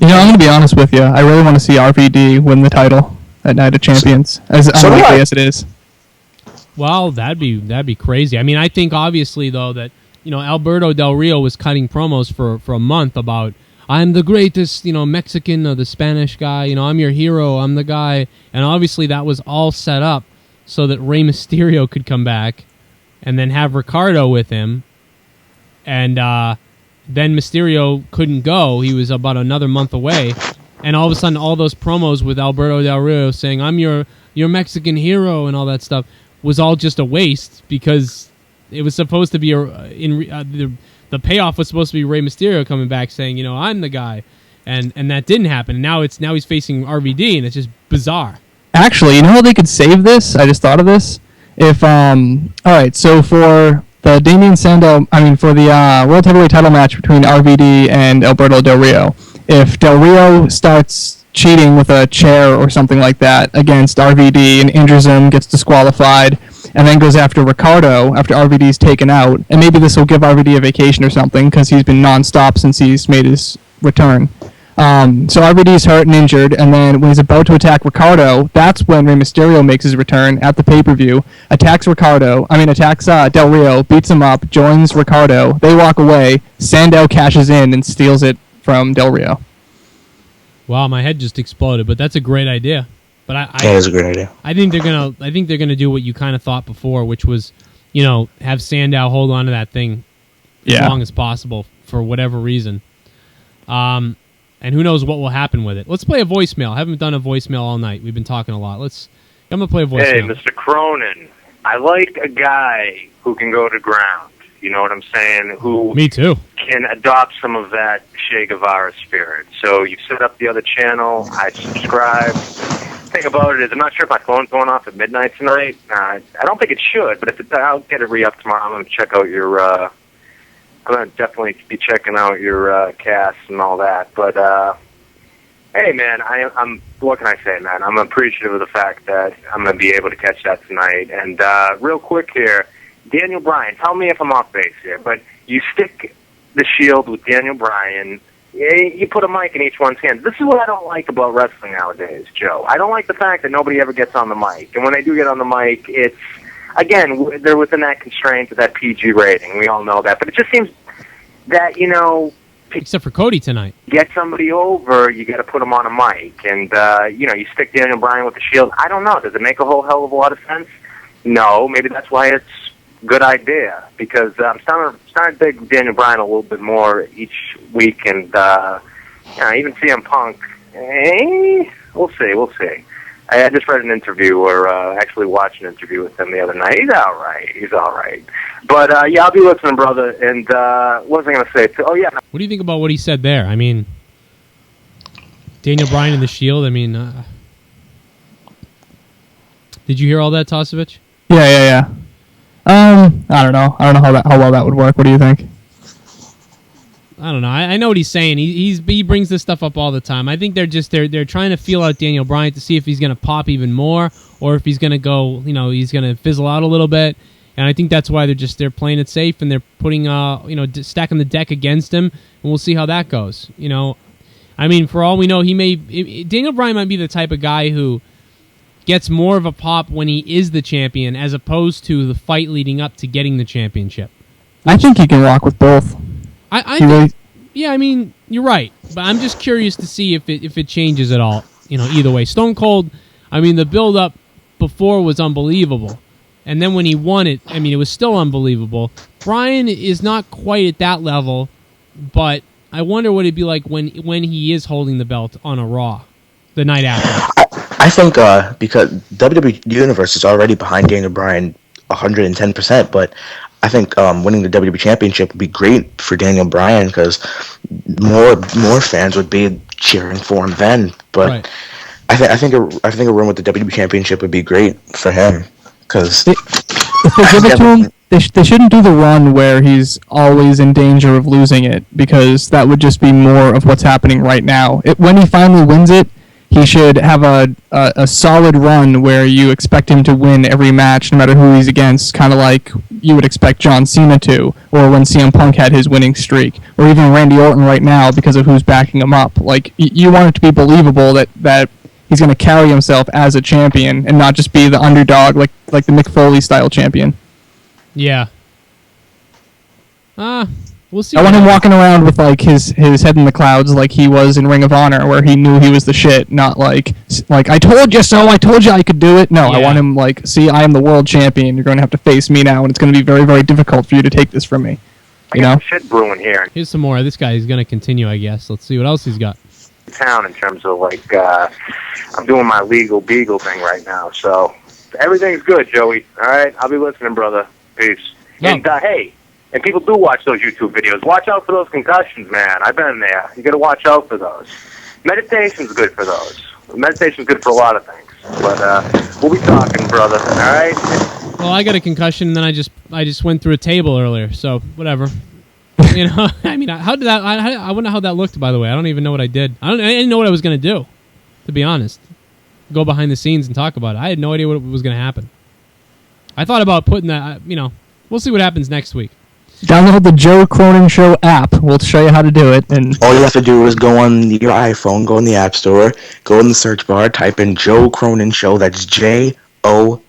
You know, I'm going to be honest with you. I really want to see RVD win the title at Night of Champions, as unlikely as it is. Well, that'd be crazy. I mean, I think obviously though that Alberto Del Rio was cutting promos for a month about, I'm the greatest Mexican or the Spanish guy. I'm your hero. I'm the guy. And obviously that was all set up so that Rey Mysterio could come back and then have Ricardo with him. And then Mysterio couldn't go. He was about another month away. And all of a sudden, all those promos with Alberto Del Rio saying, I'm your Mexican hero and all that stuff was all just a waste, because it was supposed to be the payoff was supposed to be Rey Mysterio coming back saying, I'm the guy. And that didn't happen. And now he's facing RVD, and it's just bizarre. Actually, you know how they could save this? I just thought of this. If all right, so for the Damien Sandow, for the World Heavyweight title match between RVD and Alberto Del Rio, if Del Rio starts cheating with a chair or something like that against RVD and injures him, gets disqualified, and then goes after Ricardo after RVD's taken out, and maybe this will give RVD a vacation or something, because he's been non-stop since he's made his return. So RVD's hurt and injured, and then when he's about to attack Ricardo, that's when Rey Mysterio makes his return at the pay-per-view, attacks Del Rio, beats him up, joins Ricardo, they walk away, Sandow cashes in and steals it from Del Rio. Wow, my head just exploded, but that's a great idea. But that is a great idea. I think they're gonna do what you kind of thought before, which was, have Sandow hold on to that thing as long as possible for whatever reason. And who knows what will happen with it. Let's play a voicemail. I haven't done a voicemail all night. We've been talking a lot. I'm going to play a voicemail. Hey, Mr. Cronin, I like a guy who can go to ground. You know what I'm saying? Who Me too. Can adopt some of that Che Guevara spirit. So you set up the other channel. I subscribe. Thing about it is, I'm not sure if my phone's going off at midnight tonight. I don't think it should, but if it, I'll get it re-up tomorrow. I'm going to check out your... I'm going to definitely be checking out your cast and all that. But, hey, man, I'm what can I say, man? I'm appreciative of the fact that I'm going to be able to catch that tonight. And real quick here, Daniel Bryan, tell me if I'm off base here, but you stick the Shield with Daniel Bryan, you put a mic in each one's hand. This is what I don't like about wrestling nowadays, Joe. I don't like the fact that nobody ever gets on the mic. And when they do get on the mic, it's... Again, they're within that constraint of that PG rating. We all know that. But it just seems that, except for Cody tonight. Get somebody over, you got to put them on a mic. And, you stick Daniel Bryan with the Shield. I don't know. Does it make a whole hell of a lot of sense? No. Maybe that's why it's a good idea. Because I'm starting to dig Daniel Bryan a little bit more each week. And even CM Punk, we'll see. I just read an interview, or actually watched an interview with him the other night. He's all right. He's all right. But, yeah, I'll be listening, brother. And what was I going to say? Oh, yeah. What do you think about what he said there? I mean, Daniel Bryan in the Shield, I mean, did you hear all that, Tosevich? Yeah. I don't know. I don't know how well that would work. What do you think? I don't know. I know what he's saying. He brings this stuff up all the time. I think they're trying to feel out Daniel Bryan to see if he's going to pop even more or if he's going to go, he's going to fizzle out a little bit. And I think that's why they're playing it safe and they're putting stacking the deck against him, and we'll see how that goes. I mean, for all we know, Daniel Bryan might be the type of guy who gets more of a pop when he is the champion as opposed to the fight leading up to getting the championship. I think he can rock with both. Yeah, I mean, you're right, but I'm just curious to see if it changes at all. Either way, Stone Cold. I mean, the build up before was unbelievable, and then when he won it, I mean, it was still unbelievable. Bryan is not quite at that level, but I wonder what it'd be like when he is holding the belt on a Raw the night after. I think because WWE Universe is already behind Daniel Bryan 110%, but I think winning the WWE Championship would be great for Daniel Bryan because more fans would be cheering for him then. But Right. I think a run with the WWE Championship would be great for him because If they give it to him, they shouldn't do the run where he's always in danger of losing it, because that would just be more of what's happening right now. When he finally wins it, he should have a solid run where you expect him to win every match, no matter who he's against, kind of like you would expect John Cena to, or when CM Punk had his winning streak, or even Randy Orton right now because of who's backing him up. Like, you want it to be believable that he's going to carry himself as a champion and not just be the underdog like the Mick Foley style champion. Yeah. We'll see. I want him walking around with like his head in the clouds like he was in Ring of Honor, where he knew he was the shit, not like I told you so, I told you I could do it. No, Yeah. I want him like, see, I am the world champion. You're going to have to face me now, and it's going to be very, very difficult for you to take this from me. I got some shit brewing here Here's some more. This guy is going to continue, I guess. Let's see what else he's got. in town in terms of, like, I'm doing my legal beagle thing right now. So everything's good, Joey. All right? I'll be listening, brother. Peace. Yeah. And, hey, and people do watch those YouTube videos. Watch out for those concussions, man. I've been there. You got to watch out for those. Meditation's good for those. Meditation's good for a lot of things. But we'll be talking, brother. All right? Well, I got a concussion, and then I just went through a table earlier, so whatever. I mean, how did that? I wonder how that looked. By the way, I don't even know what I did. I didn't know what I was going to do, to be honest. Go behind the scenes and talk about it. I had no idea what was going to happen. I thought about putting that. We'll see what happens next week. Download the Joe Cronin Show app. We'll show you how to do it. And all you have to do is go on your iPhone, go in the App Store, go in the search bar, type in Joe Cronin Show. That's JOECRO.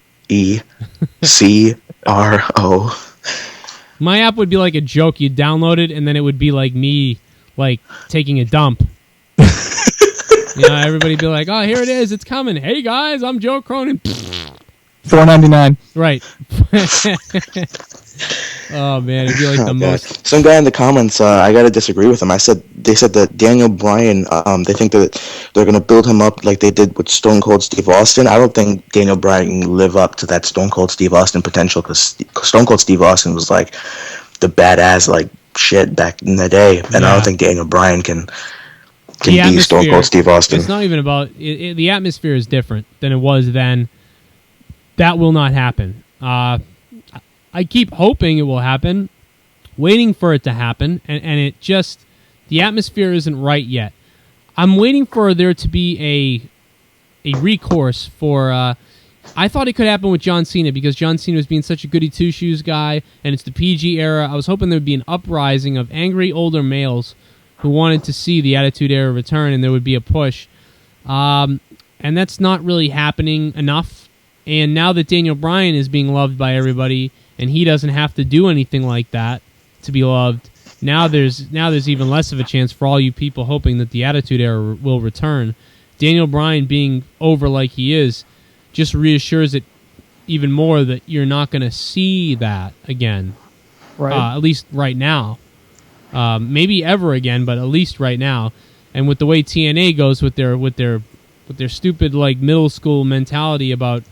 My app would be like a joke. You'd download it, and then it would be like me, like, taking a dump. Everybody'd be like, oh, here it is. It's coming. Hey, guys, I'm Joe Cronin. $4.99. Right. Oh, man, it'd be like the most. Some guy in the comments, I got to disagree with him. They said that Daniel Bryan, they think that they're going to build him up like they did with Stone Cold Steve Austin. I don't think Daniel Bryan can live up to that Stone Cold Steve Austin potential, because Stone Cold Steve Austin was like the badass like shit back in the day, and I don't think Daniel Bryan can be Stone Cold Steve Austin. It's not even about the atmosphere is different than it was then. That will not happen. I keep hoping it will happen, waiting for it to happen, and it just, the atmosphere isn't right yet. I'm waiting for there to be a recourse for, I thought it could happen with John Cena, because John Cena was being such a goody two-shoes guy, and it's the PG era. I was hoping there would be an uprising of angry older males who wanted to see the Attitude Era return, and there would be a push. And that's not really happening enough. And now that Daniel Bryan is being loved by everybody, and he doesn't have to do anything like that to be loved, now there's even less of a chance for all you people hoping that the Attitude Era will return. Daniel Bryan being over like he is just reassures it even more that you're not going to see that again. Right. At least right now. Maybe ever again, but at least right now. And with the way TNA goes with their with their stupid like middle school mentality about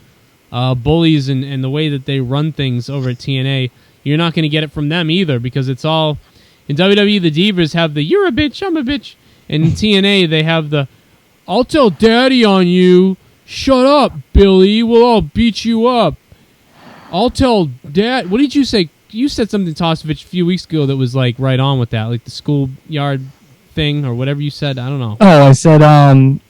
bullies and the way that they run things over at TNA. You're not going to get it from them either, because it's all in WWE. The Divas have the "you're a bitch, I'm a bitch," and in TNA they have the "I'll tell Daddy on you. Shut up, Billy. We'll all beat you up. I'll tell Dad." What did you say? You said something to Tosevich a few weeks ago that was like right on with that, like the schoolyard thing or whatever you said. I don't know. Oh, I said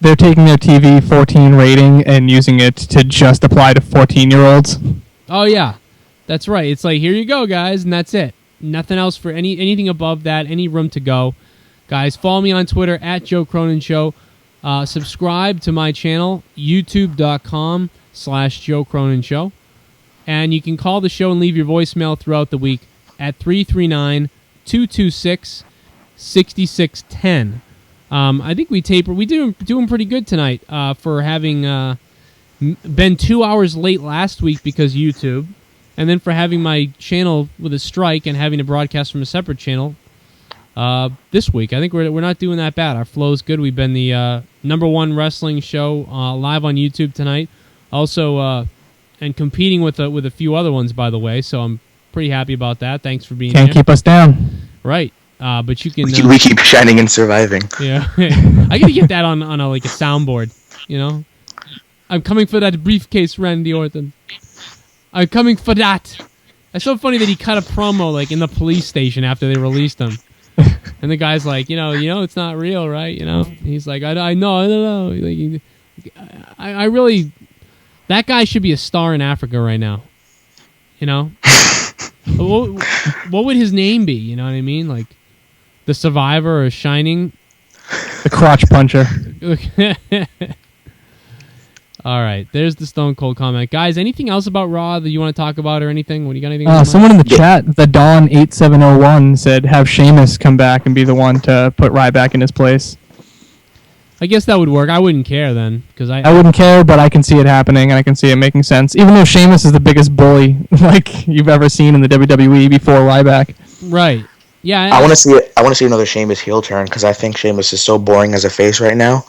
they're taking their TV 14 rating and using it to just apply to 14-year-olds. Oh yeah, that's right. It's like, here you go, guys, and that's it. Nothing else for anything above that. Any room to go, guys. Follow me on Twitter at Joe Cronin Show. Subscribe to my channel, youtube.com/Joe Cronin Show. And you can call the show and leave your voicemail throughout the week at 339-226-6610. I think we doing pretty good tonight for having been 2 hours late last week because YouTube, and then for having my channel with a strike and having to broadcast from a separate channel this week. I think we're not doing that bad. Our flow's good. We've been the #1 wrestling show live on YouTube tonight. Also, and competing with a few other ones, by the way. So I'm pretty happy about that. Thanks for being Can't here. keep us down. Right. But you can. We keep shining and surviving. Yeah. I gotta get that on a like a soundboard. You know, I'm coming for that briefcase, Randy Orton. I'm coming for that. It's so funny that he cut a promo like in the police station after they released him. And the guy's like, you know, it's not real, right? You know, he's like, I know, I don't know. Like, I really, that guy should be a star in Africa right now. You know, what would his name be? You know what I mean? Like, the Survivor or Shining, the crotch puncher. All right, there's the Stone Cold comment, guys. Anything else about Raw that you want to talk about or anything? What do you got? Anything? Someone in the chat, the Dawn8701, said have Sheamus come back and be the one to put Ryback in his place. I guess that would work. I wouldn't care then, because I wouldn't care, but I can see it happening and I can see it making sense. Even though Sheamus is the biggest bully like you've ever seen in the WWE before Ryback. Right. Yeah. I want to see it. I want to see another Sheamus heel turn because I think Sheamus is so boring as a face right now.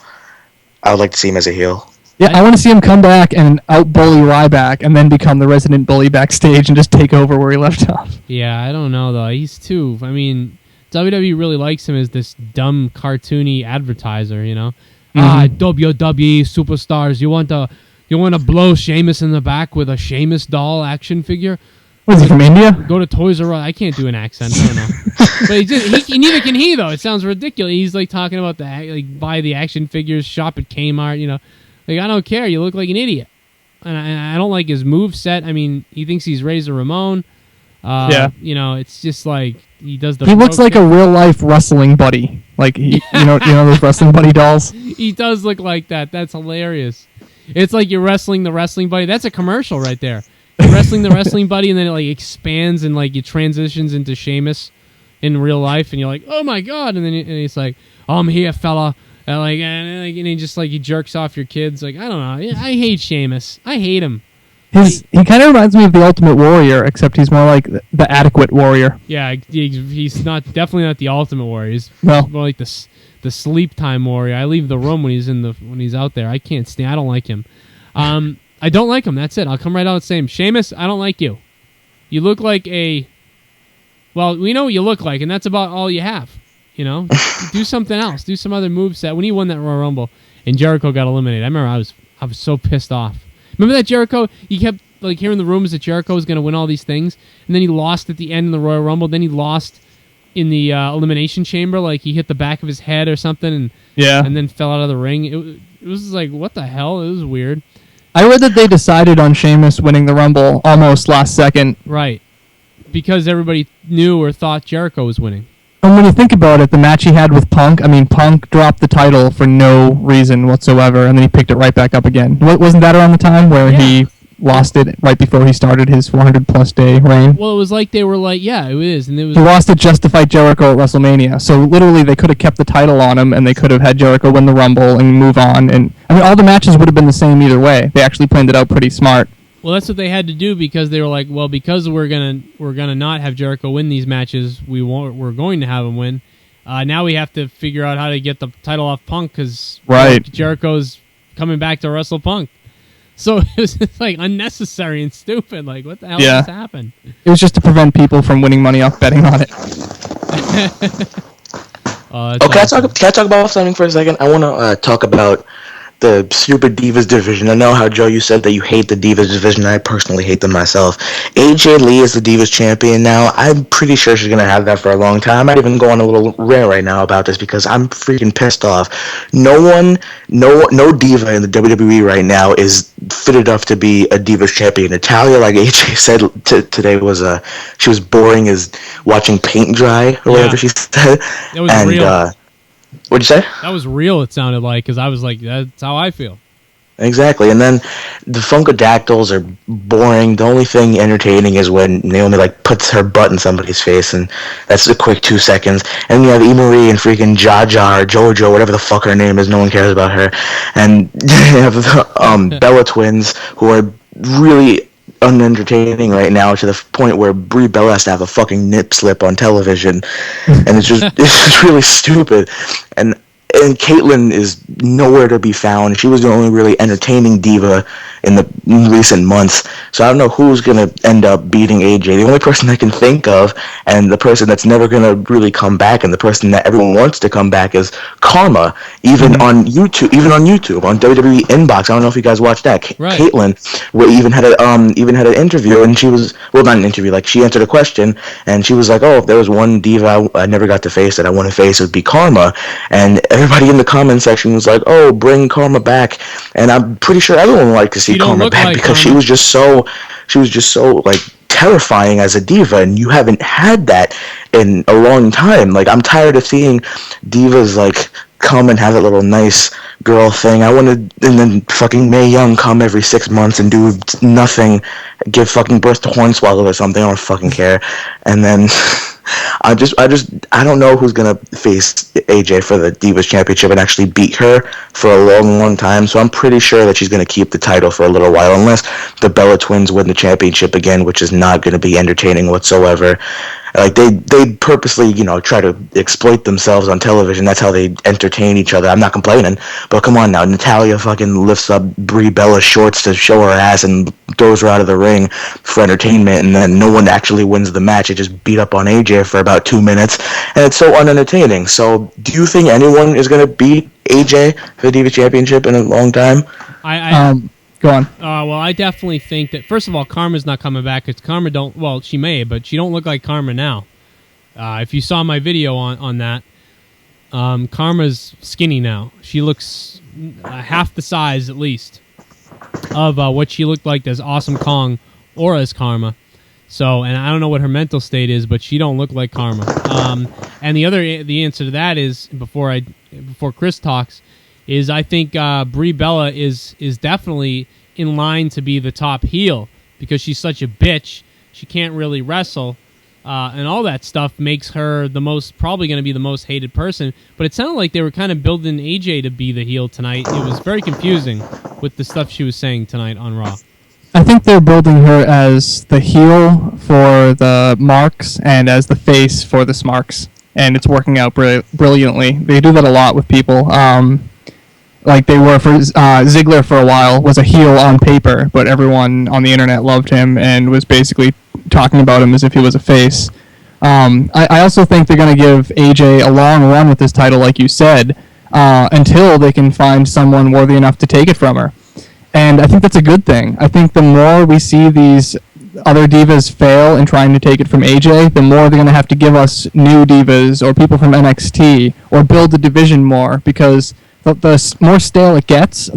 I would like to see him as a heel. Yeah, I want to see him come back and out-bully Ryback and then become the resident bully backstage and just take over where he left off. Yeah, I don't know, though. He's too... I mean, WWE really likes him as this dumb, cartoony advertiser, you know? WWE superstars, you want to blow Sheamus in the back with a Sheamus doll action figure? Was he from India? Go to Toys R Us. I can't do an accent. I don't know. But neither can he, though. It sounds ridiculous. He's like talking about buy the action figures, shop at Kmart, you know? Like, I don't care. You look like an idiot. And I don't like his move set. I mean, he thinks he's Razor Ramon. Yeah. You know, it's just like he does the... He looks like a real-life wrestling buddy. Like, you know those wrestling buddy dolls? He does look like that. That's hilarious. It's like you're wrestling the wrestling buddy. That's a commercial right there. You're wrestling the wrestling buddy, and then it like expands and like it transitions into Sheamus in real life, and you're like, oh my god! And then he's like, oh, I'm here, fella. And he just like he jerks off your kids. Like, I don't know. I hate Sheamus. I hate him. He kind of reminds me of the Ultimate Warrior, except he's more like the adequate warrior. Yeah, he's definitely not the Ultimate Warrior. He's more like the sleep time warrior. I leave the room when he's out there. I can't stand. I don't like him. I don't like him. That's it. I'll come right out and say him. Sheamus, I don't like you. You look like a... Well, we know what you look like, and that's about all you have. You know? Do something else. Do some other moveset. When he won that Royal Rumble and Jericho got eliminated, I remember I was so pissed off. Remember that Jericho? You kept like hearing the rumors that Jericho was going to win all these things, and then he lost at the end in the Royal Rumble. Then he lost in the Elimination Chamber. Like he hit the back of his head or something, and then fell out of the ring. It was like, what the hell? It was weird. I read that they decided on Sheamus winning the Rumble almost last second. Right. Because everybody knew or thought Jericho was winning. And when you think about it, the match he had with Punk, I mean, Punk dropped the title for no reason whatsoever, and then he picked it right back up again. Wasn't that around the time where he lost it right before he started his 400-plus day reign? Well, it was like they were like, yeah, it is. And it was. He lost it just to fight Jericho at WrestleMania. So literally they could have kept the title on him, and they could have had Jericho win the Rumble and move on. And I mean, all the matches would have been the same either way. They actually planned it out pretty smart. Well, that's what they had to do because they were like, well, because we're gonna not have Jericho win these matches, we're going to have him win. Now we have to figure out how to get the title off Punk because Jericho's coming back to wrestle Punk. So it was just, like, unnecessary and stupid. Like, what the hell just happened? It was just to prevent people from winning money off betting on it. Can I talk about something for a second? I want to talk about the Super Divas division. I know how, Joe, you said that you hate the Divas division. I personally hate them myself. AJ Lee is the Divas champion now. I'm pretty sure she's going to have that for a long time. I might even go on a little rant right now about this because I'm freaking pissed off. No diva in the WWE right now is fit enough to be a Divas champion. Natalia, like AJ said today, she was boring as watching paint dry or whatever she said. It was real. What'd you say? That was real, it sounded like, because I was like, that's how I feel. Exactly, and then the Funkadactyls are boring. The only thing entertaining is when Naomi, like, puts her butt in somebody's face, and that's a quick 2 seconds. And you have E-Marie and freaking Jaja or Jojo, whatever the fuck her name is, no one cares about her. And you have the Bella Twins, who are really unentertaining right now, to the point where Brie Bella has to have a fucking nip slip on television, and it's just really stupid. And Caitlyn is nowhere to be found. She was the only really entertaining diva in the recent months. So I don't know who's going to end up beating AJ. The only person I can think of, and the person that's never going to really come back, and the person that everyone wants to come back, is Karma. Even on YouTube, on WWE Inbox. I don't know if you guys watched that. Right. Caitlyn even had an interview, and she was, well, not an interview, like, she answered a question, and she was like, oh, if there was one diva I never got to face that I want to face, it would be Karma. And everybody in the comment section was like, oh, bring Karma back. And I'm pretty sure everyone would like to see Karma back, because she was just so like terrifying as a diva, and you haven't had that in a long time. Like, I'm tired of seeing divas like come and have that little nice girl thing. I wanted, and then fucking Mae Young come every 6 months and do nothing, give fucking birth to Hornswoggle or something. I don't fucking care. And then I don't know who's gonna face AJ for the Divas Championship and actually beat her for a long, long time. So I'm pretty sure that she's gonna keep the title for a little while, unless the Bella Twins win the championship again, which is not gonna be entertaining whatsoever. Like, they purposely, try to exploit themselves on television. That's how they entertain each other. I'm not complaining, but come on now. Natalia fucking lifts up Brie Bella's shorts to show her ass and throws her out of the ring for entertainment, and then no one actually wins the match. It just beat up on AJ for about 2 minutes, and it's so unentertaining. So, do you think anyone is going to beat AJ for the Diva Championship in a long time? Go on. Well, I definitely think that, first of all, Karma's not coming back. It's Karma she may, but she don't look like Karma now. If you saw my video on that, Karma's skinny now. She looks half the size, at least, of what she looked like as Awesome Kong or as Karma. So, and I don't know what her mental state is, but she don't look like Karma. And the answer to that is, before Chris talks, is I think Brie Bella is definitely in line to be the top heel, because she's such a bitch. She can't really wrestle, and all that stuff makes her probably going to be the most hated person. But it sounded like they were kind of building AJ to be the heel tonight. It was very confusing with the stuff she was saying tonight on Raw. I think they're building her as the heel for the Marks and as the face for the Smarks, and it's working out brilliantly. They do that a lot with people. Like they were for Ziggler for a while, was a heel on paper, but everyone on the internet loved him and was basically talking about him as if he was a face. I also think they're going to give AJ a long run with this title, like you said, until they can find someone worthy enough to take it from her. And I think that's a good thing. I think the more we see these other divas fail in trying to take it from AJ, the more they're going to have to give us new divas or people from NXT or build the division more, because the more stale it gets,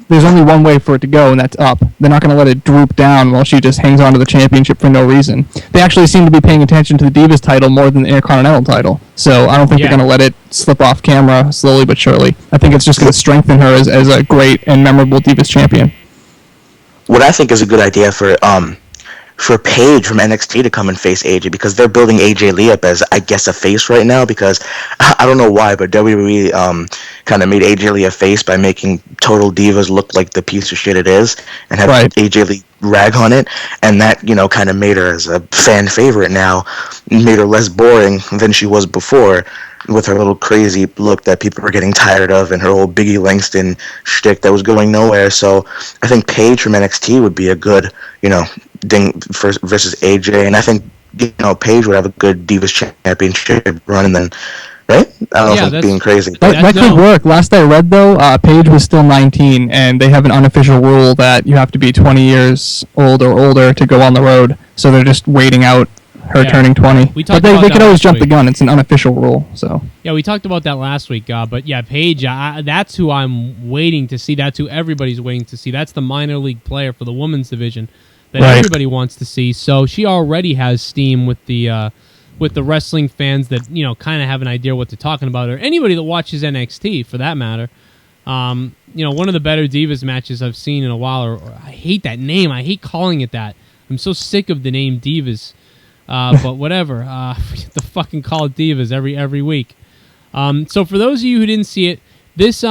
there's only one way for it to go, and that's up. They're not going to let it droop down while she just hangs on to the championship for no reason. They actually seem to be paying attention to the Divas title more than the Intercontinental title, so I don't think they're going to let it slip off camera slowly but surely. I think it's just going to strengthen her as a great and memorable Divas champion. What I think is a good idea for for Paige from NXT to come and face AJ, because they're building AJ Lee up as, I guess, a face right now, because I don't know why, but WWE kind of made AJ Lee a face by making Total Divas look like the piece of shit it is and have AJ Lee rag on it, and that, kind of made her as a fan favorite now, made her less boring than she was before, with her little crazy look that people were getting tired of, and her old Biggie Langston shtick that was going nowhere. So I think Paige from NXT would be a good, thing versus AJ, and I think Paige would have a good Divas Championship run, and then, right? I don't know if I'm being crazy. That could work. Last I read, though, Paige was still 19, and they have an unofficial rule that you have to be 20 years old or older to go on the road, so they're just waiting out her turning 20. But they could always jump the gun. It's an unofficial rule. So yeah, we talked about that last week. But yeah, Paige, that's who I'm waiting to see. That's who everybody's waiting to see. That's the minor league player for the women's division that everybody wants to see. So she already has steam with the wrestling fans that kind of have an idea what they're talking about, or anybody that watches NXT for that matter. One of the better Divas matches I've seen in a while. Or I hate that name. I hate calling it that. I'm so sick of the name Divas. But whatever, the fucking call it Divas every week. So for those of you who didn't see it, this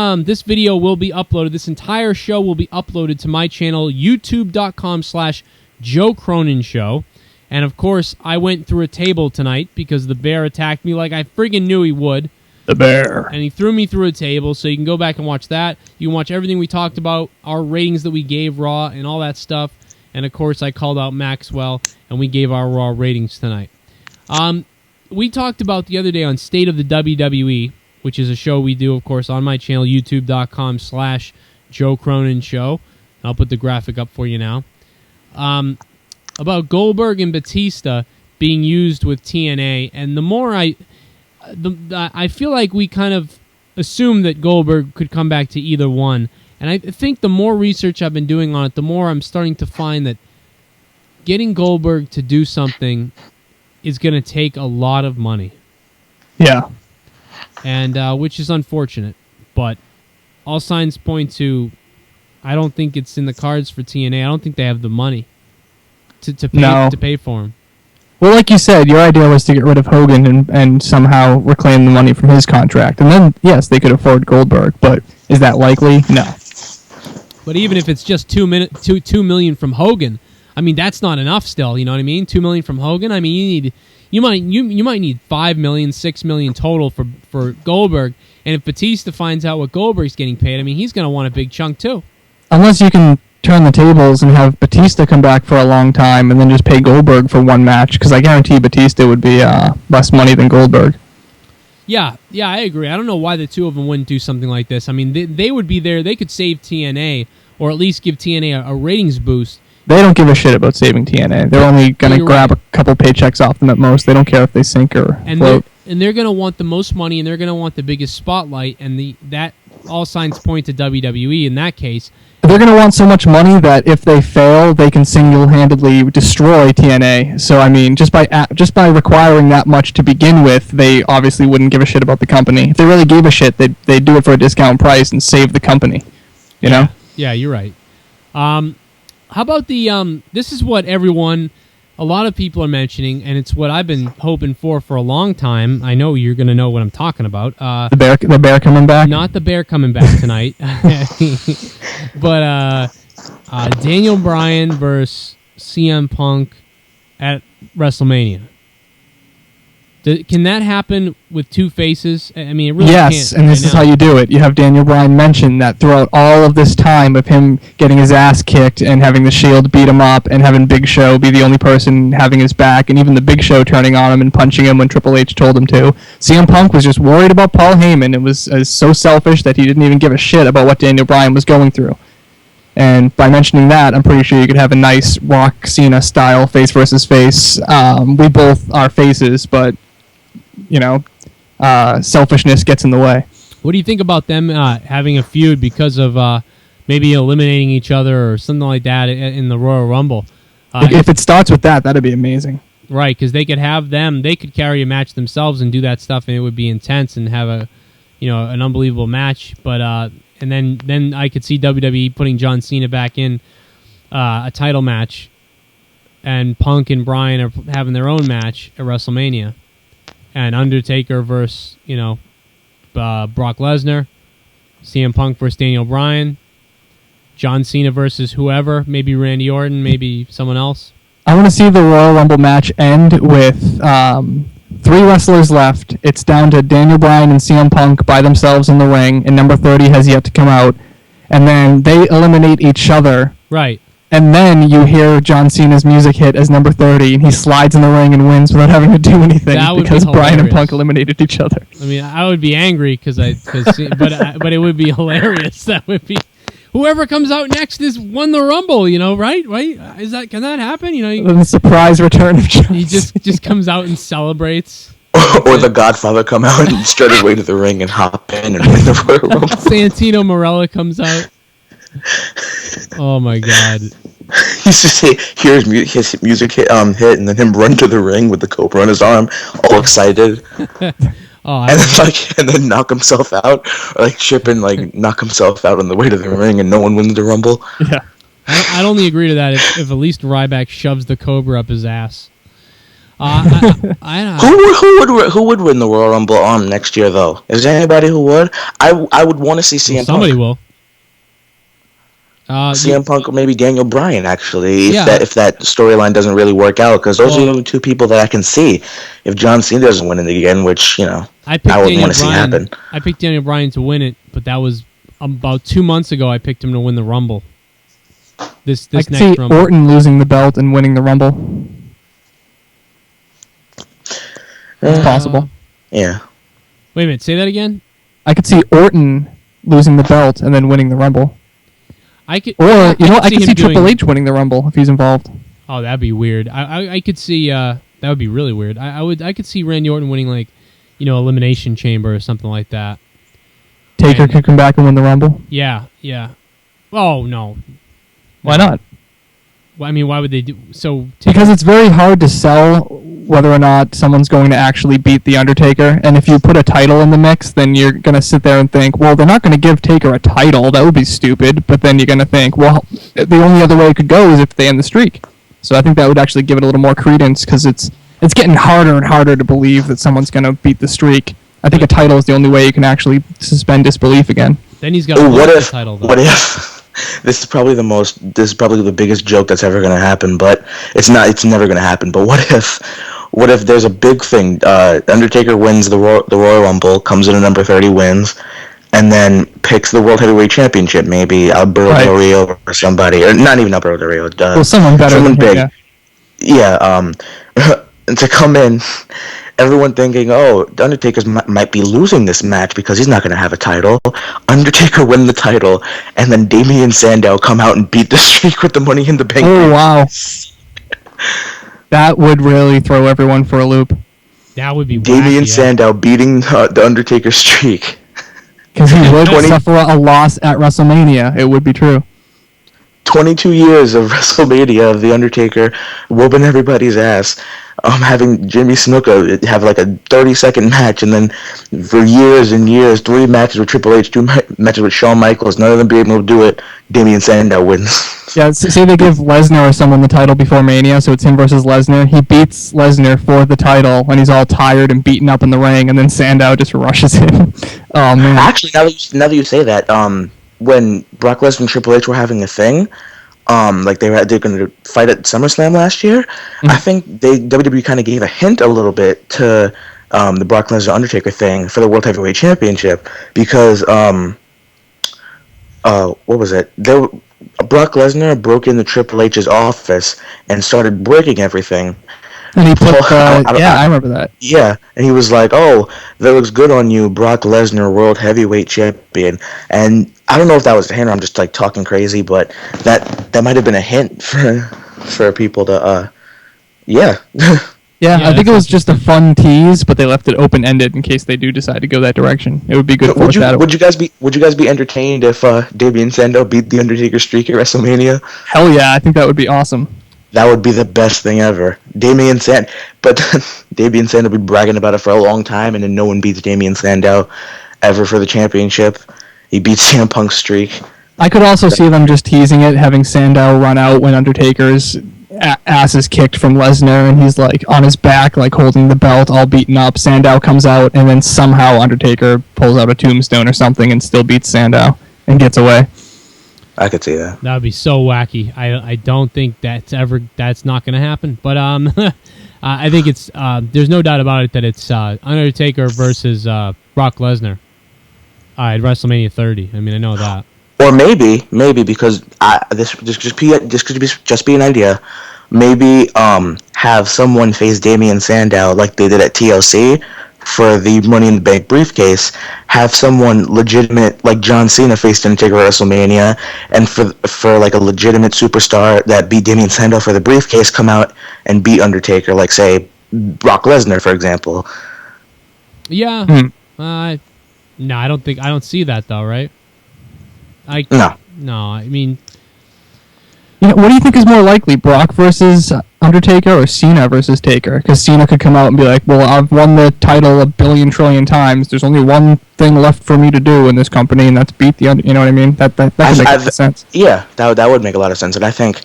video will be uploaded. This entire show will be uploaded to my channel, youtube.com/Joe Cronin Show. And of course, I went through a table tonight because the bear attacked me like I friggin' knew he would. The bear. And he threw me through a table, so you can go back and watch that. You can watch everything we talked about, our ratings that we gave Raw, and all that stuff. And, of course, I called out Maxwell, and we gave our Raw ratings tonight. We talked about the other day on State of the WWE, which is a show we do, of course, on my channel, youtube.com/Joe Cronin Show. I'll put the graphic up for you now. About Goldberg and Batista being used with TNA, and the more I feel like we kind of assumed that Goldberg could come back to either one. And I think the more research I've been doing on it, the more I'm starting to find that getting Goldberg to do something is going to take a lot of money. Yeah. And which is unfortunate. But all signs point to, I don't think it's in the cards for TNA. I don't think they have the money to pay for him. Well, like you said, your idea was to get rid of Hogan and somehow reclaim the money from his contract. And then, yes, they could afford Goldberg, but is that likely? No. But even if it's just $2 million from Hogan, I mean that's not enough. Still, you know what I mean? $2 million from Hogan. I mean you might need $5 million, $6 million total for Goldberg. And if Batista finds out what Goldberg's getting paid, I mean he's going to want a big chunk too. Unless you can turn the tables and have Batista come back for a long time and then just pay Goldberg for one match, because I guarantee Batista would be less money than Goldberg. Yeah, I agree. I don't know why the two of them wouldn't do something like this. I mean, they would be there. They could save TNA, or at least give TNA a ratings boost. They don't give a shit about saving TNA. They're only going to grab a couple paychecks off them at most. They don't care if they sink or float. And they're going to want the most money, and they're going to want the biggest spotlight, and that all signs point to WWE in that case. They're going to want so much money that if they fail, they can single-handedly destroy TNA. So, I mean, just by requiring that much to begin with, they obviously wouldn't give a shit about the company. If they really gave a shit, they'd do it for a discount price and save the company. You know? Yeah, you're right. How about the... this is what a lot of people are mentioning, and it's what I've been hoping for a long time. I know you're going to know what I'm talking about. The bear coming back? Not the bear coming back tonight. But Daniel Bryan versus CM Punk at WrestleMania. Can that happen with two faces? I mean, it really can't. Yes, and this is how you do it. You have Daniel Bryan mention that throughout all of this time of him getting his ass kicked and having the Shield beat him up and having Big Show be the only person having his back, and even the Big Show turning on him and punching him when Triple H told him to, CM Punk was just worried about Paul Heyman and was so selfish that he didn't even give a shit about what Daniel Bryan was going through. And by mentioning that, I'm pretty sure you could have a nice Rock Cena style face versus face. We both are faces, but selfishness gets in the way. What do you think about them having a feud because of maybe eliminating each other or something like that in the Royal Rumble? If it starts with that, that'd be amazing. Right, because they could have they could carry a match themselves and do that stuff, and it would be intense and have an unbelievable match. But and then I could see WWE putting John Cena back in a title match and Punk and Bryan are having their own match at WrestleMania, and Undertaker versus Brock Lesnar, CM Punk versus Daniel Bryan, John Cena versus whoever, maybe Randy Orton, maybe someone else. I want to see the Royal Rumble match end with 3 wrestlers left. It's down to Daniel Bryan and CM Punk by themselves in the ring, and number 30 has yet to come out. And then they eliminate each other. Right. And then you hear John Cena's music hit as number 30, and he slides in the ring and wins without having to do anything because Bryan and Punk eliminated each other. I mean, I would be angry but it would be hilarious. That would be whoever comes out next is won the Rumble. Right? Can that happen? The surprise return of John. He just comes out and celebrates. Or the Godfather come out and straight away to the ring and hop in and win the Royal Rumble. Santino Marella comes out. Oh my God! He used to say, "Hear his music hit, and then him run to the ring with the cobra on his arm, all excited, and then knock himself out, or Chip and knock himself out on the way to the ring, and no one wins the Rumble." Yeah, I'd only agree to that if at least Ryback shoves the cobra up his ass. Who would win the Royal Rumble next year though? Is there anybody who would? I would want to see CM Punk. Somebody will. CM Punk or maybe Daniel Bryan, actually, if that storyline doesn't really work out, because those are the only 2 people that I can see. If John Cena doesn't win it again, which, I would want to see happen. I picked Daniel Bryan to win it, but that was about 2 months ago. I picked him to win the Rumble. This I next can see Rumble. Orton losing the belt and winning the Rumble. It's possible. Yeah. Wait a minute, say that again? I could see Orton losing the belt and then winning the Rumble. I could see Triple H winning the Rumble if he's involved. Oh, that'd be weird. I could see that would be really weird. I could see Randy Orton winning Elimination Chamber or something like that. Taker could come back and win the Rumble. Yeah. Oh no. Why not? Well, I mean, why would they do so? Because it's very hard to sell whether or not someone's going to actually beat The Undertaker. And if you put a title in the mix, then you're going to sit there and think, well, they're not going to give Taker a title. That would be stupid. But then you're going to think, well, the only other way it could go is if they end the streak. So I think that would actually give it a little more credence because it's getting harder and harder to believe that someone's going to beat the streak. I think a title is the only way you can actually suspend disbelief again. Then he's got to win the title, though. What if... This is probably the biggest joke that's ever going to happen, but it's not. It's never going to happen. But what if there's a big thing? Undertaker wins the Royal Rumble, comes in at number 30, wins, and then picks the World Heavyweight Championship. Maybe Alberto Del Rio or somebody, or not even Alberto Del Rio. Someone better, someone than big. Him, yeah. And to come in. Everyone thinking, the Undertaker might be losing this match because he's not going to have a title. Undertaker win the title, and then Damien Sandow come out and beat the streak with the Money in the Bank. Oh, wow. That would really throw everyone for a loop. That would be Damien Sandow beating the Undertaker streak. Because he would suffer a loss at WrestleMania. It would be true. 22 years of WrestleMania of The Undertaker whooping everybody's ass. Having Jimmy Snuka have a 30-second match, and then for years and years, 3 matches with Triple H, 2 matches with Shawn Michaels, none of them being able to do it. Damien Sandow wins. Yeah, say they give Lesnar or someone the title before Mania, so it's him versus Lesnar. He beats Lesnar for the title, and he's all tired and beaten up in the ring, and then Sandow just rushes in. Oh man! Actually, now that you say that, when Brock Lesnar and Triple H were having a thing. They're going to fight at SummerSlam last year. Mm-hmm. I think WWE kind of gave a hint a little bit to the Brock Lesnar Undertaker thing for the World Heavyweight Championship because what was it? Brock Lesnar broke into Triple H's office and started breaking everything. And he put I remember that. Yeah, and he was like, "Oh, that looks good on you, Brock Lesnar, World Heavyweight Champion." And I don't know if that was a hint or I'm just talking crazy, but that might have been a hint for people to yeah. Yeah, I think it was just a fun tease, but they left it open ended in case they do decide to go that direction. It would be good for that. Would you guys be entertained if Damien Sandow beat the Undertaker streak at WrestleMania? Hell yeah, I think that would be awesome. That would be the best thing ever. Damien Sandow would be bragging about it for a long time, and then no one beats Damien Sandow ever for the championship. He beats CM Punk's streak. I could also see them just teasing it, having Sandow run out when Undertaker's asses kicked from Lesnar, and he's like on his back, like holding the belt, all beaten up. Sandow comes out, and then somehow Undertaker pulls out a tombstone or something and still beats Sandow and gets away. I could see that. That would be so wacky. I don't think that's not going to happen. But I think it's there's no doubt about it that it's Undertaker versus Brock Lesnar at WrestleMania 30. I mean, I know that. Or maybe because this could just be an idea. Maybe have someone face Damian Sandow like they did at TLC for the Money in the Bank briefcase. Have someone legitimate like John Cena face Undertaker at WrestleMania, and for like a legitimate superstar that beat Damian Sandow for the briefcase come out and beat Undertaker, like say Brock Lesnar, for example. Yeah. No, I don't see that though, right? No, I mean, what do you think is more likely, Brock versus Undertaker or Cena versus Taker? Because Cena could come out and be like, well, I've won the title a billion trillion times. There's only one thing left for me to do in this company, and that's beat the you know what I mean? That could make sense. Yeah, that would make a lot of sense. And I think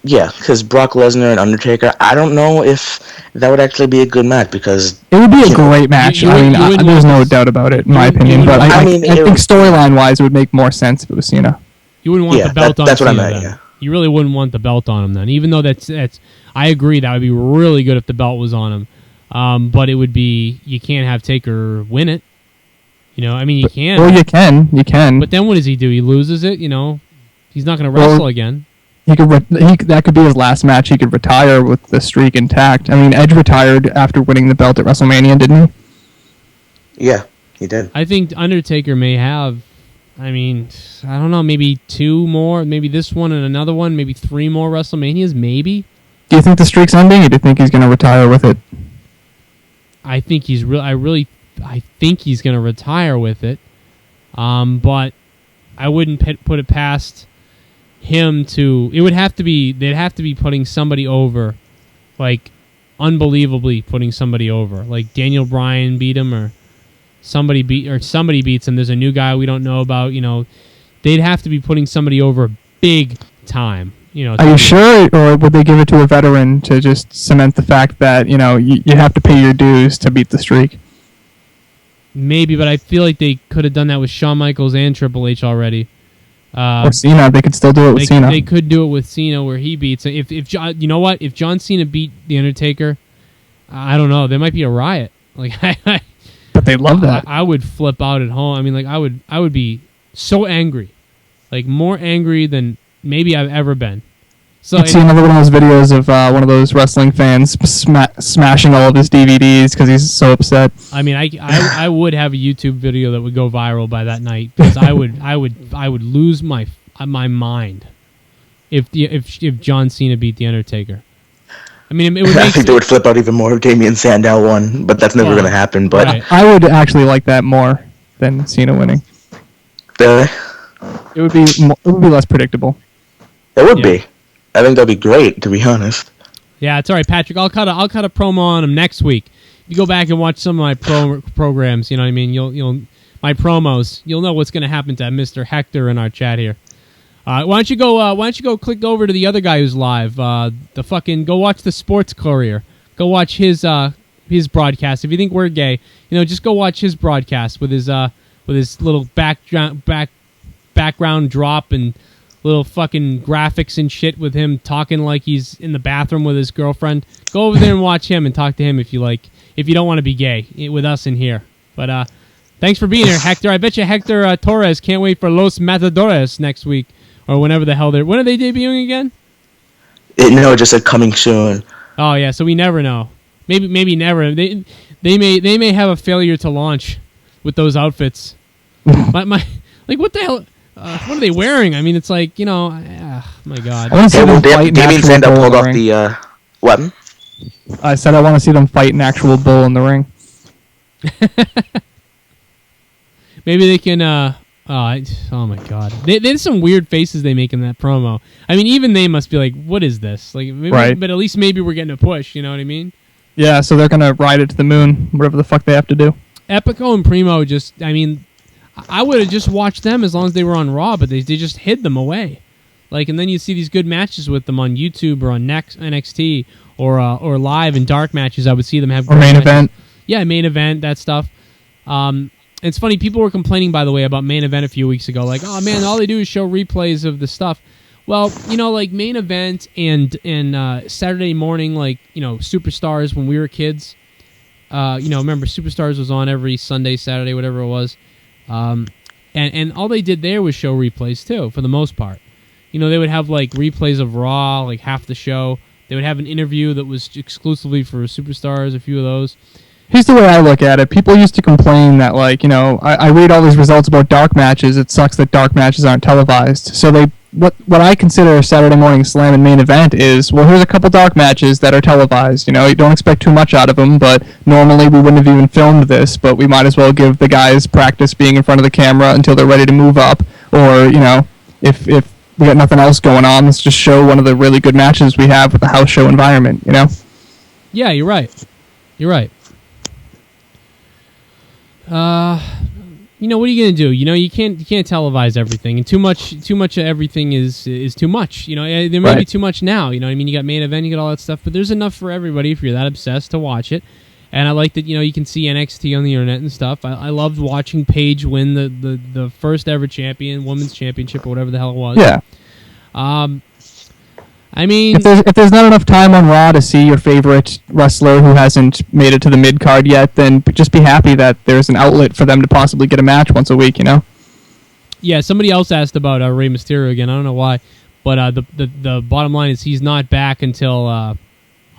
yeah, because Brock Lesnar and Undertaker, I don't know if that would actually be a good match, because it would be a great match. There's no doubt about it, in my opinion. But I think storyline-wise, it would make more sense if it was Cena. You wouldn't want the belt on that's Cena, what I meant, then. yeah. You really wouldn't want the belt on him then, even though that's. I agree that would be really good if the belt was on him, but it would be, you can't have Taker win it. You know, I mean, you can. Well, you can. But then what does he do? He loses it. You know, he's not going to wrestle again. That could be his last match. He could retire with the streak intact. I mean, Edge retired after winning the belt at WrestleMania, didn't he? Yeah, he did. I think Undertaker may have, I mean, I don't know, maybe 2 more, maybe this one and another one, maybe 3 more WrestleManias, maybe. Do you think the streak's ending, or do you think he's going to retire with it? I think he's I think he's going to retire with it, but I wouldn't put it past him to. It would have to be. They'd have to be putting somebody over, like unbelievably putting somebody over, like Daniel Bryan beat him, or somebody beats him. There's a new guy we don't know about. You know, they'd have to be putting somebody over big time. You know, are you sure, or would they give it to a veteran to just cement the fact that, you know, you have to pay your dues to beat the streak? Maybe, but I feel like they could have done that with Shawn Michaels and Triple H already. Or Cena, they could still do it with Cena. They could do it with Cena, where he beats. If you know what, if John Cena beat the Undertaker, I don't know, there might be a riot. Like, but they love that. I would flip out at home. I mean, like I would be so angry, like more angry than maybe I've ever been. So I'd see another one of those videos of one of those wrestling fans smashing all of his DVDs because he's so upset. I mean, I would have a YouTube video that would go viral by that night, because I would lose my mind if John Cena beat the Undertaker. I mean, it would. I think they would flip out even more if Damian Sandow won, but that's never going to happen. But right. I would actually like that more than Cena winning. Really? It would be less predictable. It would be. I think that'd be great, to be honest. Yeah, it's all right, Patrick. I'll cut a promo on him next week. You go back and watch some of my programs. You know what I mean? You'll my promos. You'll know what's going to happen to Mr. Hector in our chat here. Why don't you go click over to the other guy who's live? Go watch the Sports Courier. Go watch his broadcast. If you think we're gay, you know, just go watch his broadcast with his little background drop and little fucking graphics and shit with him talking like he's in the bathroom with his girlfriend. Go over there and watch him and talk to him if you like. If you don't want to be gay with us in here. But thanks for being here, Hector. I bet you Hector Torres can't wait for Los Matadores next week, or whenever the hell when are they debuting again? No, just said coming soon. Oh yeah, so we never know. Maybe never. They may have a failure to launch with those outfits. my like, what the hell? What are they wearing? I mean, it's like, you know, my God. Damian Sandow pulled off the what? I said I want to see them fight an actual bull in the ring. Maybe they can. Oh my God, there's some weird faces they make in that promo. I mean, even they must be like, "What is this?" Like, maybe, right. But at least maybe we're getting a push. You know what I mean? Yeah. So they're gonna ride it to the moon, whatever the fuck they have to do. Epico and Primo I mean, I would have just watched them as long as they were on Raw, but they just hid them away. Like, and then you see these good matches with them on YouTube or on NXT or live in dark matches. I would see them have Or main matches. event. Yeah, main event, that stuff. It's funny, people were complaining, by the way, about main event a few weeks ago. Like, oh man, all they do is show replays of the stuff. Well, like main event and Saturday morning, like, Superstars when we were kids. Remember Superstars was on every Sunday, Saturday, whatever it was. And all they did there was show replays too, for the most part. They would have like replays of Raw, like half the show. They would have an interview that was exclusively for Superstars, a few of those. Here's the way I look at it. People used to complain that, like, I read all these results about dark matches. It sucks that dark matches aren't televised. So what I consider a Saturday morning slam and main event is, well, here's a couple dark matches that are televised. You don't expect too much out of them, but normally we wouldn't have even filmed this, but we might as well give the guys practice being in front of the camera until they're ready to move up. Or, if we got nothing else going on, let's just show one of the really good matches we have with the house show environment, Yeah, you're right. You're right. What are you gonna do? You can't televise everything, and too much of everything is too much. There may be too much now. You know what I mean? You got main event, you got all that stuff, but there's enough for everybody if you're that obsessed to watch it. And I like that you can see NXT on the internet and stuff. I loved watching Paige win the first ever women's championship or whatever the hell it was. Yeah. I mean, if there's not enough time on Raw to see your favorite wrestler who hasn't made it to the mid card yet, then just be happy that there's an outlet for them to possibly get a match once a week. Yeah. Somebody else asked about Rey Mysterio again. I don't know why, but the bottom line is he's not back until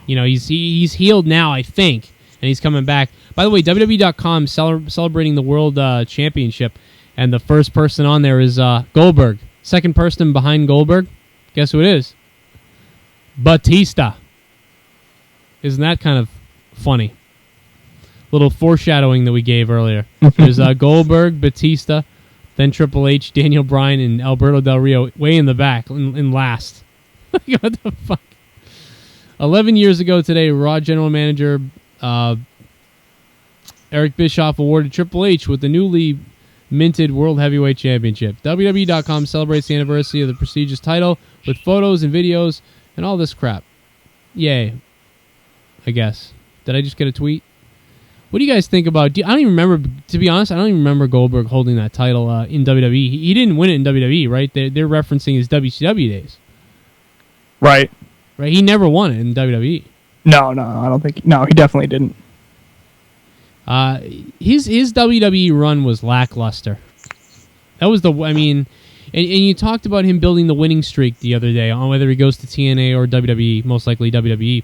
he's healed now, I think, and he's coming back. By the way, WWE.com celebrating the World Championship, and the first person on there is Goldberg. Second person behind Goldberg, guess who it is? Batista. Isn't that kind of funny? Little foreshadowing that we gave earlier. There's Goldberg, Batista, then Triple H, Daniel Bryan, and Alberto Del Rio way in the back, in last. What the fuck? 11 years ago today, Raw General Manager Eric Bischoff awarded Triple H with the newly minted World Heavyweight Championship. WWE.com celebrates the anniversary of the prestigious title with photos and videos and all this crap. Yay. I guess. Did I just get a tweet? What do you guys think about... I don't even remember... To be honest, I don't even remember Goldberg holding that title in WWE. He didn't win it in WWE, right? They're referencing his WCW days. Right. Right? He never won it in WWE. No, I don't think... No, he definitely didn't. His WWE run was lackluster. That was the... I mean... And you talked about him building the winning streak the other day on whether he goes to TNA or WWE, most likely WWE,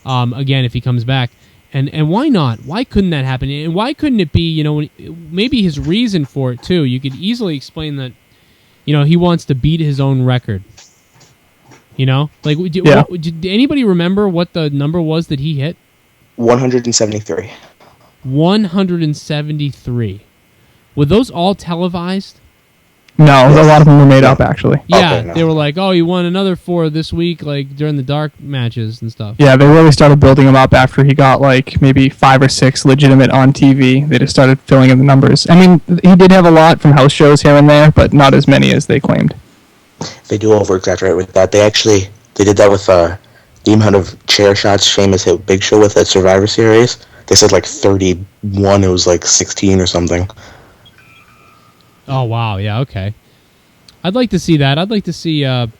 again, if he comes back. And why not? Why couldn't that happen? And why couldn't it be, maybe his reason for it, too. You could easily explain that, he wants to beat his own record. Did anybody remember what the number was that he hit? 173. 173. Were those all televised? No, a lot of them were made up, actually. Yeah, Okay, no. They were like, oh, you won another 4 this week, like, during the dark matches and stuff. Yeah, they really started building him up after he got, like, maybe 5 or 6 legitimate on TV. They just started filling in the numbers. I mean, he did have a lot from house shows here and there, but not as many as they claimed. They do over-exaggerate with that. They did that with the amount of chair shots Sheamus hit Big Show with at Survivor Series. They said, like, 31, it was, like, 16 or something. Oh wow, yeah, okay. I'd like to see that. I'd like to see him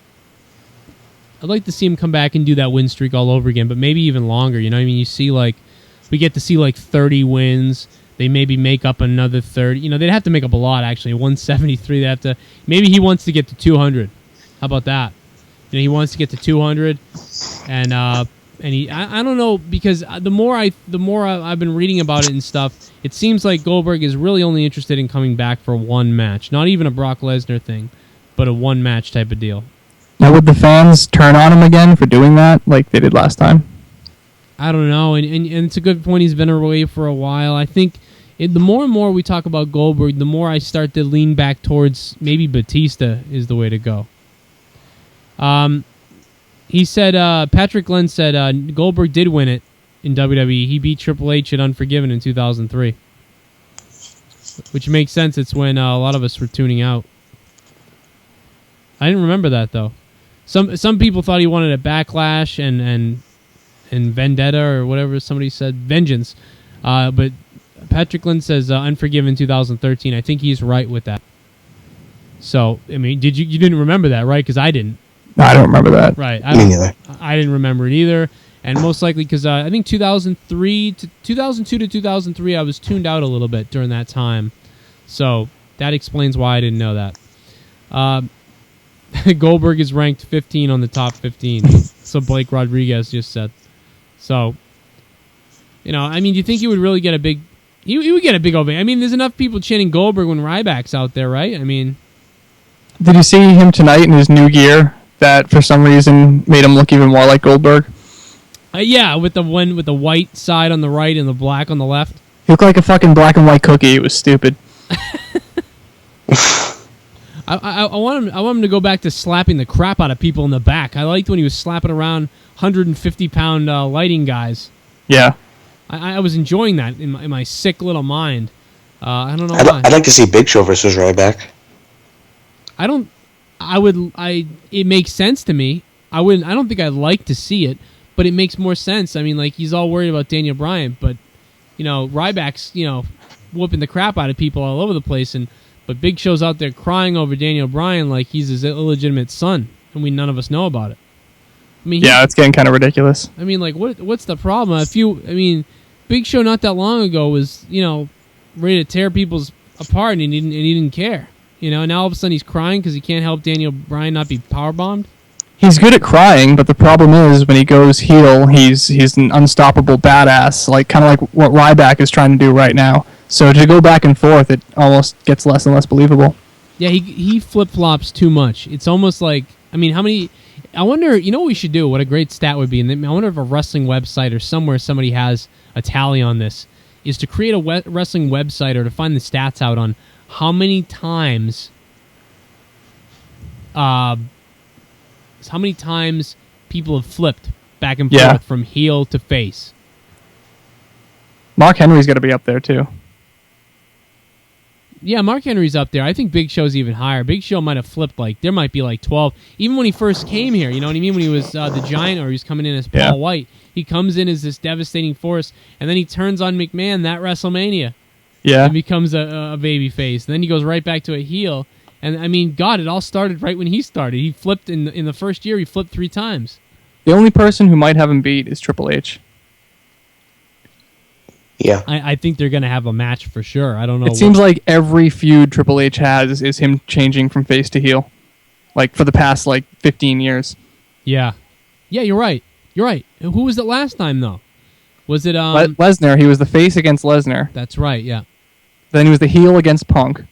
come back and do that win streak all over again, but maybe even longer. You know what I mean? We get to see 30 wins. They maybe make up another 30. They'd have to make up a lot actually. 173. They have to. Maybe he wants to get to 200. How about that? He wants to get to 200, and I don't know, because the more I've been reading about it and stuff, it seems like Goldberg is really only interested in coming back for one match, not even a Brock Lesnar thing, but a one match type of deal. Now, would the fans turn on him again for doing that, like they did last time? I don't know, and it's a good point. He's been away for a while. I think the more and more we talk about Goldberg, the more I start to lean back towards maybe Batista is the way to go. He said, Patrick Glenn said, Goldberg did win it in WWE. He beat Triple H at Unforgiven in 2003. Which makes sense. It's when a lot of us were tuning out. I didn't remember that though. Some people thought he wanted a backlash and vendetta or whatever somebody said, vengeance. But Patrick Lynn says Unforgiven 2013. I think he's right with that. So I mean, you didn't remember that, right? Because I didn't. No, I don't remember that. Right. Me neither. I didn't remember it either. And most likely because I think 2002 to 2003, I was tuned out a little bit during that time. So that explains why I didn't know that. Goldberg is ranked 15 on the top 15. So Blake Rodriguez just said. So, I mean, do you think he would really get a big... He would get a big ovation. I mean, there's enough people chanting Goldberg when Ryback's out there, right? I mean... Did you see him tonight in his new gear that for some reason made him look even more like Goldberg? Yeah, with the white side on the right and the black on the left. He looked like a fucking black and white cookie. It was stupid. I want him to go back to slapping the crap out of people in the back. I liked when he was slapping around 150-pound lighting guys. Yeah. I was enjoying that in my sick little mind. I don't know why. I'd like to see Big Show versus Ryback. It makes sense to me. I don't think I'd like to see it, but it makes more sense. I mean, like, he's all worried about Daniel Bryan, but, Ryback's, whooping the crap out of people all over the place, but Big Show's out there crying over Daniel Bryan like he's his illegitimate son, and none of us know about it. I mean, yeah, it's getting kind of ridiculous. I mean, like, what's the problem? Big Show not that long ago was, ready to tear people's apart, and he didn't care. Now all of a sudden he's crying because he can't help Daniel Bryan not be powerbombed. He's good at crying, but the problem is when he goes heel, he's an unstoppable badass, like kind of like what Ryback is trying to do right now. So to go back and forth, it almost gets less and less believable. Yeah, he flip-flops too much. It's almost like, how many... I wonder, what we should do, what a great stat would be, and I wonder if a wrestling website or somewhere somebody has a tally on this, is to create a wrestling website or to find the stats out on how many times people have flipped back and forth from heel to face. Mark Henry's got to be up there, too. Yeah, Mark Henry's up there. I think Big Show's even higher. Big Show might have flipped, there might be 12. Even when he first came here, you know what I mean? When he was the Giant, or he was coming in as Paul White. He comes in as this devastating force, and then he turns on McMahon that WrestleMania. Yeah. And becomes a baby face. And then he goes right back to a heel. And, God, it all started right when he started. He flipped in the first year, he flipped 3 times. The only person who might have him beat is Triple H. Yeah. I think they're going to have a match for sure. I don't know. It seems like every feud Triple H has is him changing from face to heel. For the past, 15 years. Yeah. Yeah, you're right. You're right. Who was it last time, though? Was it... Lesnar. He was the face against Lesnar. That's right, yeah. Then he was the heel against Punk.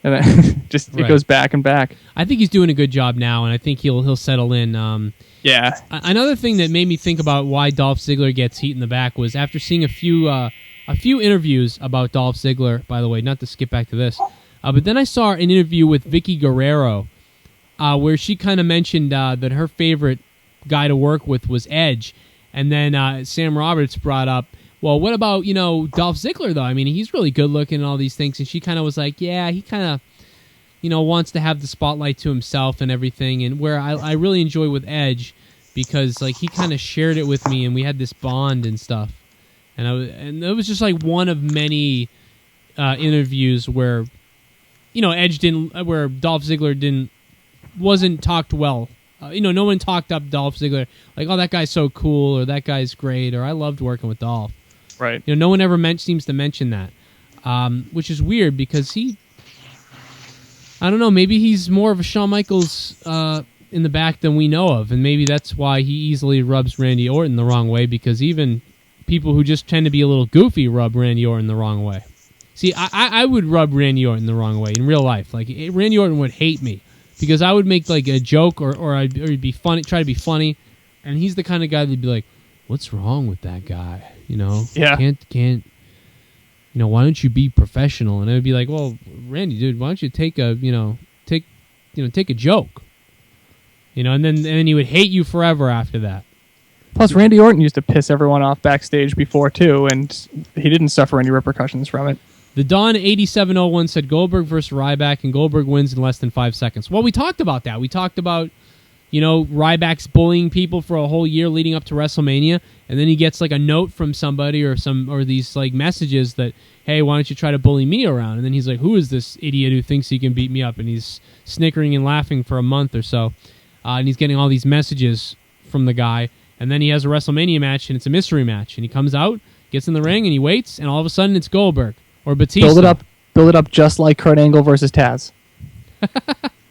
And then it goes back and back. I think he's doing a good job now, and I think he'll settle in. Yeah. Another thing that made me think about why Dolph Ziggler gets heat in the back was after seeing a few interviews about Dolph Ziggler, by the way, not to skip back to this, but then I saw an interview with Vicky Guerrero where she kind of mentioned that her favorite guy to work with was Edge, and then Sam Roberts brought up, well, what about, Dolph Ziggler, though? I mean, he's really good looking and all these things, and she kind of was like, yeah, he kind of, wants to have the spotlight to himself and everything, and where I really enjoy with Edge, because, he kind of shared it with me, and we had this bond and stuff, and it was just, one of many interviews where, where Dolph Ziggler wasn't talked well. No one talked up Dolph Ziggler, oh, that guy's so cool, or that guy's great, or I loved working with Dolph. Right. No one ever seems to mention that, which is weird because I don't know, maybe he's more of a Shawn Michaels in the back than we know of, and maybe that's why he easily rubs Randy Orton the wrong way, because even people who just tend to be a little goofy rub Randy Orton the wrong way. See, I would rub Randy Orton the wrong way in real life. Randy Orton would hate me because I would make a joke or I'd be funny, try to be funny, and he's the kind of guy that'd be like, what's wrong with that guy? Yeah. Can't. Why don't you be professional? And I'd be like, well, Randy, dude, why don't you take a joke? And then he would hate you forever after that. Plus, Randy Orton used to piss everyone off backstage before too, and he didn't suffer any repercussions from it. The Don 8701 said Goldberg versus Ryback, and Goldberg wins in less than 5 seconds. Well, we talked about that. We talked about, Ryback's bullying people for a whole year leading up to WrestleMania, and then he gets like a note from somebody or these like messages that, hey, why don't you try to bully me around? And then he's like, who is this idiot who thinks he can beat me up? And he's snickering and laughing for a month or so, and he's getting all these messages from the guy, and then he has a WrestleMania match, and it's a mystery match, and he comes out, gets in the ring, and he waits, and all of a sudden it's Goldberg. Or Batista. Build it up just like Kurt Angle versus Taz.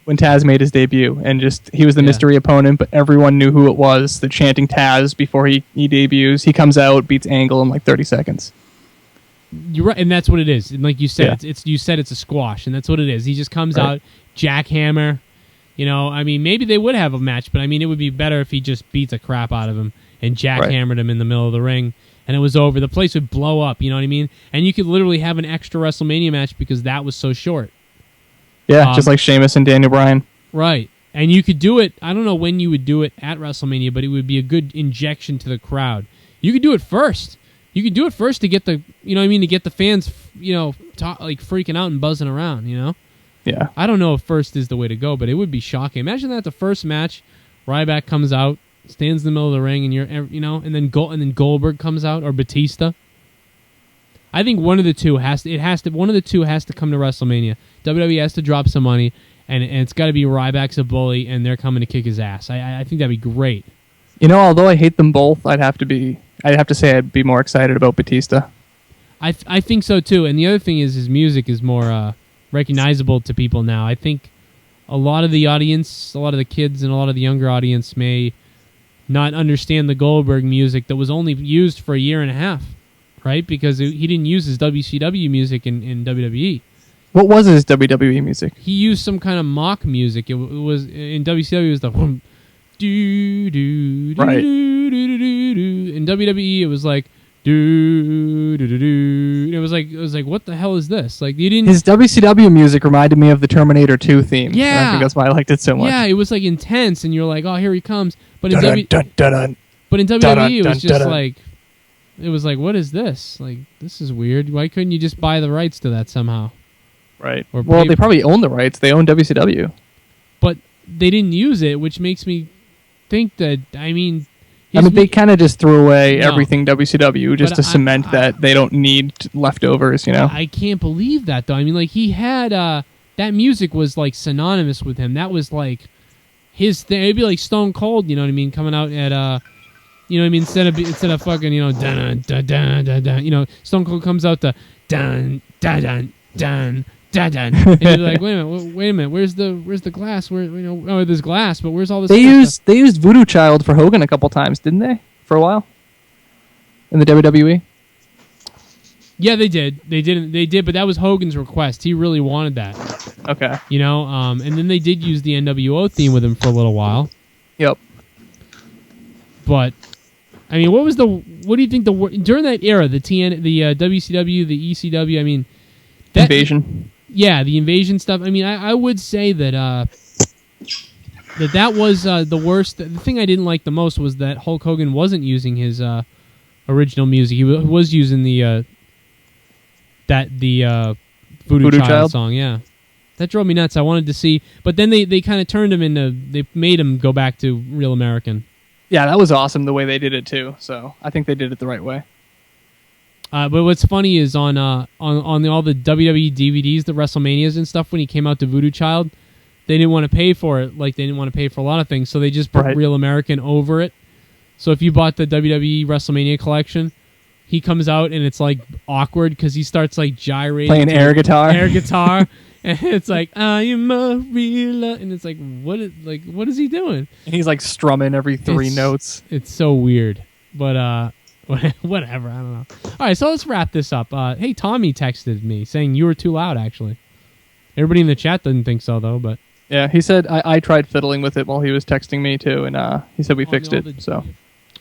When Taz made his debut, and he was the mystery opponent, but everyone knew who it was. They're chanting Taz before he debuts. He comes out, beats Angle in like 30 seconds. You're right, and that's what it is. And like you said, you said it's a squash, and that's what it is. He just comes out, jackhammer. Maybe they would have a match, but it would be better if he just beat the crap out of him and jackhammered him in the middle of the ring. And it was over. The place would blow up, you know what I mean? And you could literally have an extra WrestleMania match because that was so short. Yeah, just like Sheamus and Daniel Bryan. Right. And you could do it, I don't know when you would do it at WrestleMania, but it would be a good injection to the crowd. You could do it first. You could do it first to get the, to get the fans, freaking out and buzzing around, Yeah. I don't know if first is the way to go, but it would be shocking. Imagine that the first match, Ryback comes out, stands in the middle of the ring, and and then Goldberg comes out, or Batista. I think one of the two has to come to WrestleMania. WWE has to drop some money, and it's got to be Ryback's a bully, and they're coming to kick his ass. I think that'd be great. Although I hate them both, I'd have to say I'd be more excited about Batista. I think so too. And the other thing is his music is more recognizable to people now. I think a lot of the audience, a lot of the kids, and a lot of the younger audience may not understand the Goldberg music that was only used for a year and a half, right? Because he didn't use his WCW music in WWE. What was his WWE music? He used some kind of mock music. It was in WCW. It was the do do do do do do. In WWE, it was like do do do do. It was like what the hell is this? Like you didn't. His WCW music reminded me of the Terminator 2 theme. Yeah, and I think that's why I liked it so much. Yeah, it was like intense, and you're like, oh, here he comes. But in WWE, it was just like, it was like, what is this? Like, this is weird. Why couldn't you just buy the rights to that somehow? Right. Well, they probably own the rights. They own WCW. But they didn't use it, which makes me think that, they kind of just threw away everything WCW just to cement that they don't need leftovers, I can't believe that, though. He had, that music was, like, synonymous with him. That was, like, his thing. It'd be like Stone Cold, coming out at, instead of fucking, dun dun dun dun dun, Stone Cold comes out to dun dun dun dun dun dun, and you're like, wait a minute, where's the glass? Where there's glass, but where's all this? They used Voodoo Child for Hogan a couple times, didn't they? For a while in the WWE. Yeah, they did. They did, but that was Hogan's request. He really wanted that. Okay. And then they did use the NWO theme with him for a little while. Yep. But what do you think during that era, the WCW, the ECW, Invasion. Yeah, the Invasion stuff. I would say that that was the worst. The thing I didn't like the most was that Hulk Hogan wasn't using his original music. He was using the Voodoo Child song. Yeah, that drove me nuts. I wanted to see, but then they kind of turned him into. They made him go back to Real American. Yeah, that was awesome the way they did it too. So I think they did it the right way. But what's funny is on all the WWE DVDs, the WrestleManias and stuff, when he came out to Voodoo Child, they didn't want to pay for it. Like they didn't want to pay for a lot of things, so they just put Real American over it. So if you bought the WWE WrestleMania collection, he comes out and it's like awkward because he starts like gyrating, playing air guitar, and it's like I am a real, and it's like what is he doing? And he's like strumming every three notes. It's so weird, but whatever. I don't know. All right, so let's wrap this up. Hey, Tommy texted me saying you were too loud. Actually, everybody in the chat didn't think so though, but yeah, he said I tried fiddling with it while he was texting me too, and he said we fixed it. So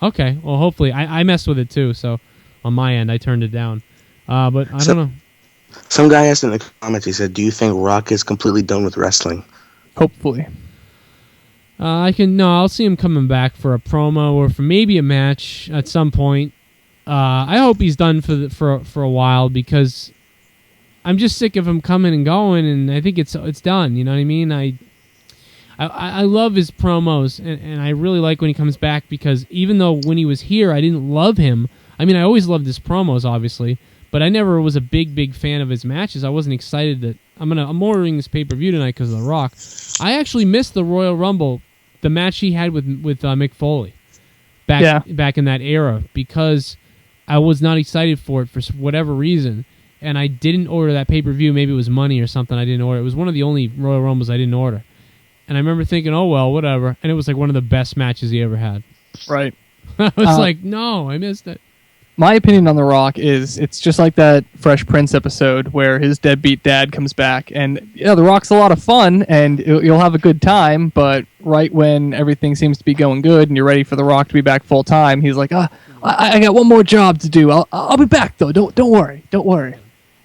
okay, well, hopefully I messed with it too. So on my end, I turned it down. But I don't know. Some guy asked in the comments. He said, "Do you think Rock is completely done with wrestling?" Hopefully. I'll see him coming back for a promo or for maybe a match at some point. I hope he's done for a while because I'm just sick of him coming and going, and I think it's done. You know what I mean? I love his promos, and I really like when he comes back, because even though when he was here I didn't love him, I mean, I always loved his promos, obviously, but I never was a big fan of his matches. I wasn't excited that I'm ordering this pay-per-view tonight because of The Rock. I actually missed the Royal Rumble, the match he had with Mick Foley back in that era, because I was not excited for it for whatever reason, and I didn't order that pay-per-view. Maybe it was money or something I didn't order. It was one of the only Royal Rumbles I didn't order. And I remember thinking, oh, well, whatever. And it was like one of the best matches he ever had. Right. I was like, no, I missed it. My opinion on The Rock is it's just like that Fresh Prince episode where his deadbeat dad comes back. And, The Rock's a lot of fun, and you'll have a good time, but right when everything seems to be going good and you're ready for The Rock to be back full time, he's like, I got one more job to do. I'll be back, though. Don't worry.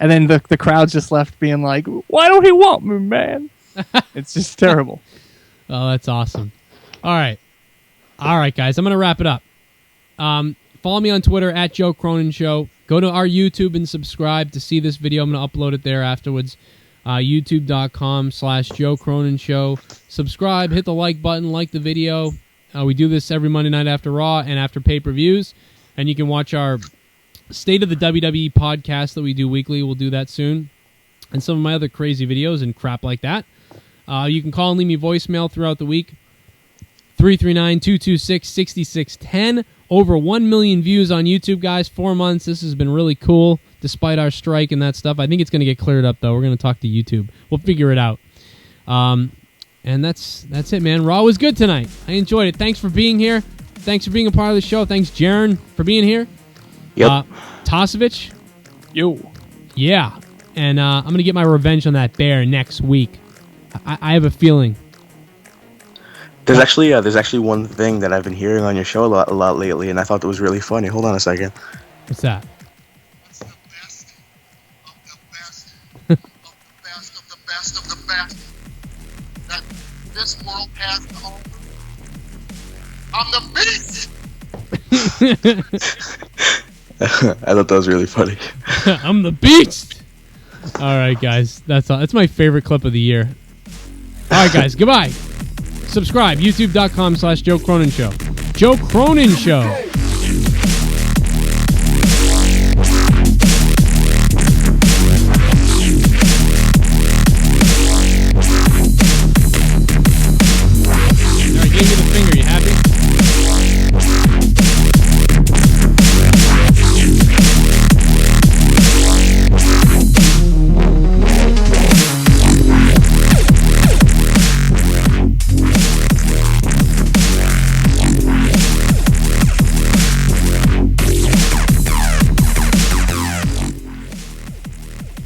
And then the crowd's just left being like, why don't he want me, man? It's just terrible. Oh, that's awesome. All right, guys, I'm going to wrap it up. Follow me on Twitter at Joe Cronin Show. Go to our YouTube and subscribe to see this video. I'm going to upload it there afterwards. YouTube.com/Joe Cronin Show. Subscribe, hit the like button, like the video. We do this every Monday night after Raw and after pay-per-views. And you can watch our State of the WWE podcast that we do weekly. We'll do that soon. And some of my other crazy videos and crap like that. You can call and leave me voicemail throughout the week. 339-226-6610. Over 1 million views on YouTube, guys. 4 months. This has been really cool, despite our strike and that stuff. I think it's going to get cleared up, though. We're going to talk to YouTube. We'll figure it out. And that's it, man. Raw was good tonight. I enjoyed it. Thanks for being here. Thanks for being a part of the show. Thanks, Jaron, for being here. Yep. Tosevich. Yo. Yeah. And I'm going to get my revenge on that bear next week. I have a feeling. There's actually one thing that I've been hearing on your show a lot lately, and I thought that was really funny. Hold on a second. What's that? It's the best of the best of the best of the best that this world has to offer. I'm the beast. I thought that was really funny. I'm the beast. All right, guys. That's all. That's my favorite clip of the year. All right, guys. Goodbye. Subscribe. YouTube.com/Joe Cronin Show. Joe Cronin Show. All right, gave me the finger. You happy?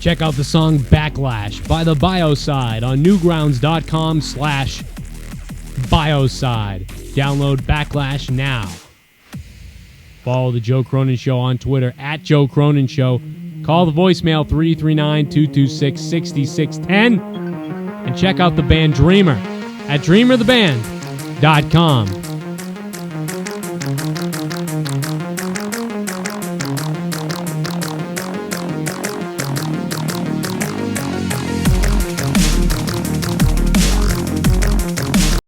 Check out the song Backlash by the Bioside on newgrounds.com/Bioside. Download Backlash now. Follow the Joe Cronin Show on Twitter at Joe Cronin Show. Call the voicemail 339-226-6610. And check out the band Dreamer at dreamertheband.com.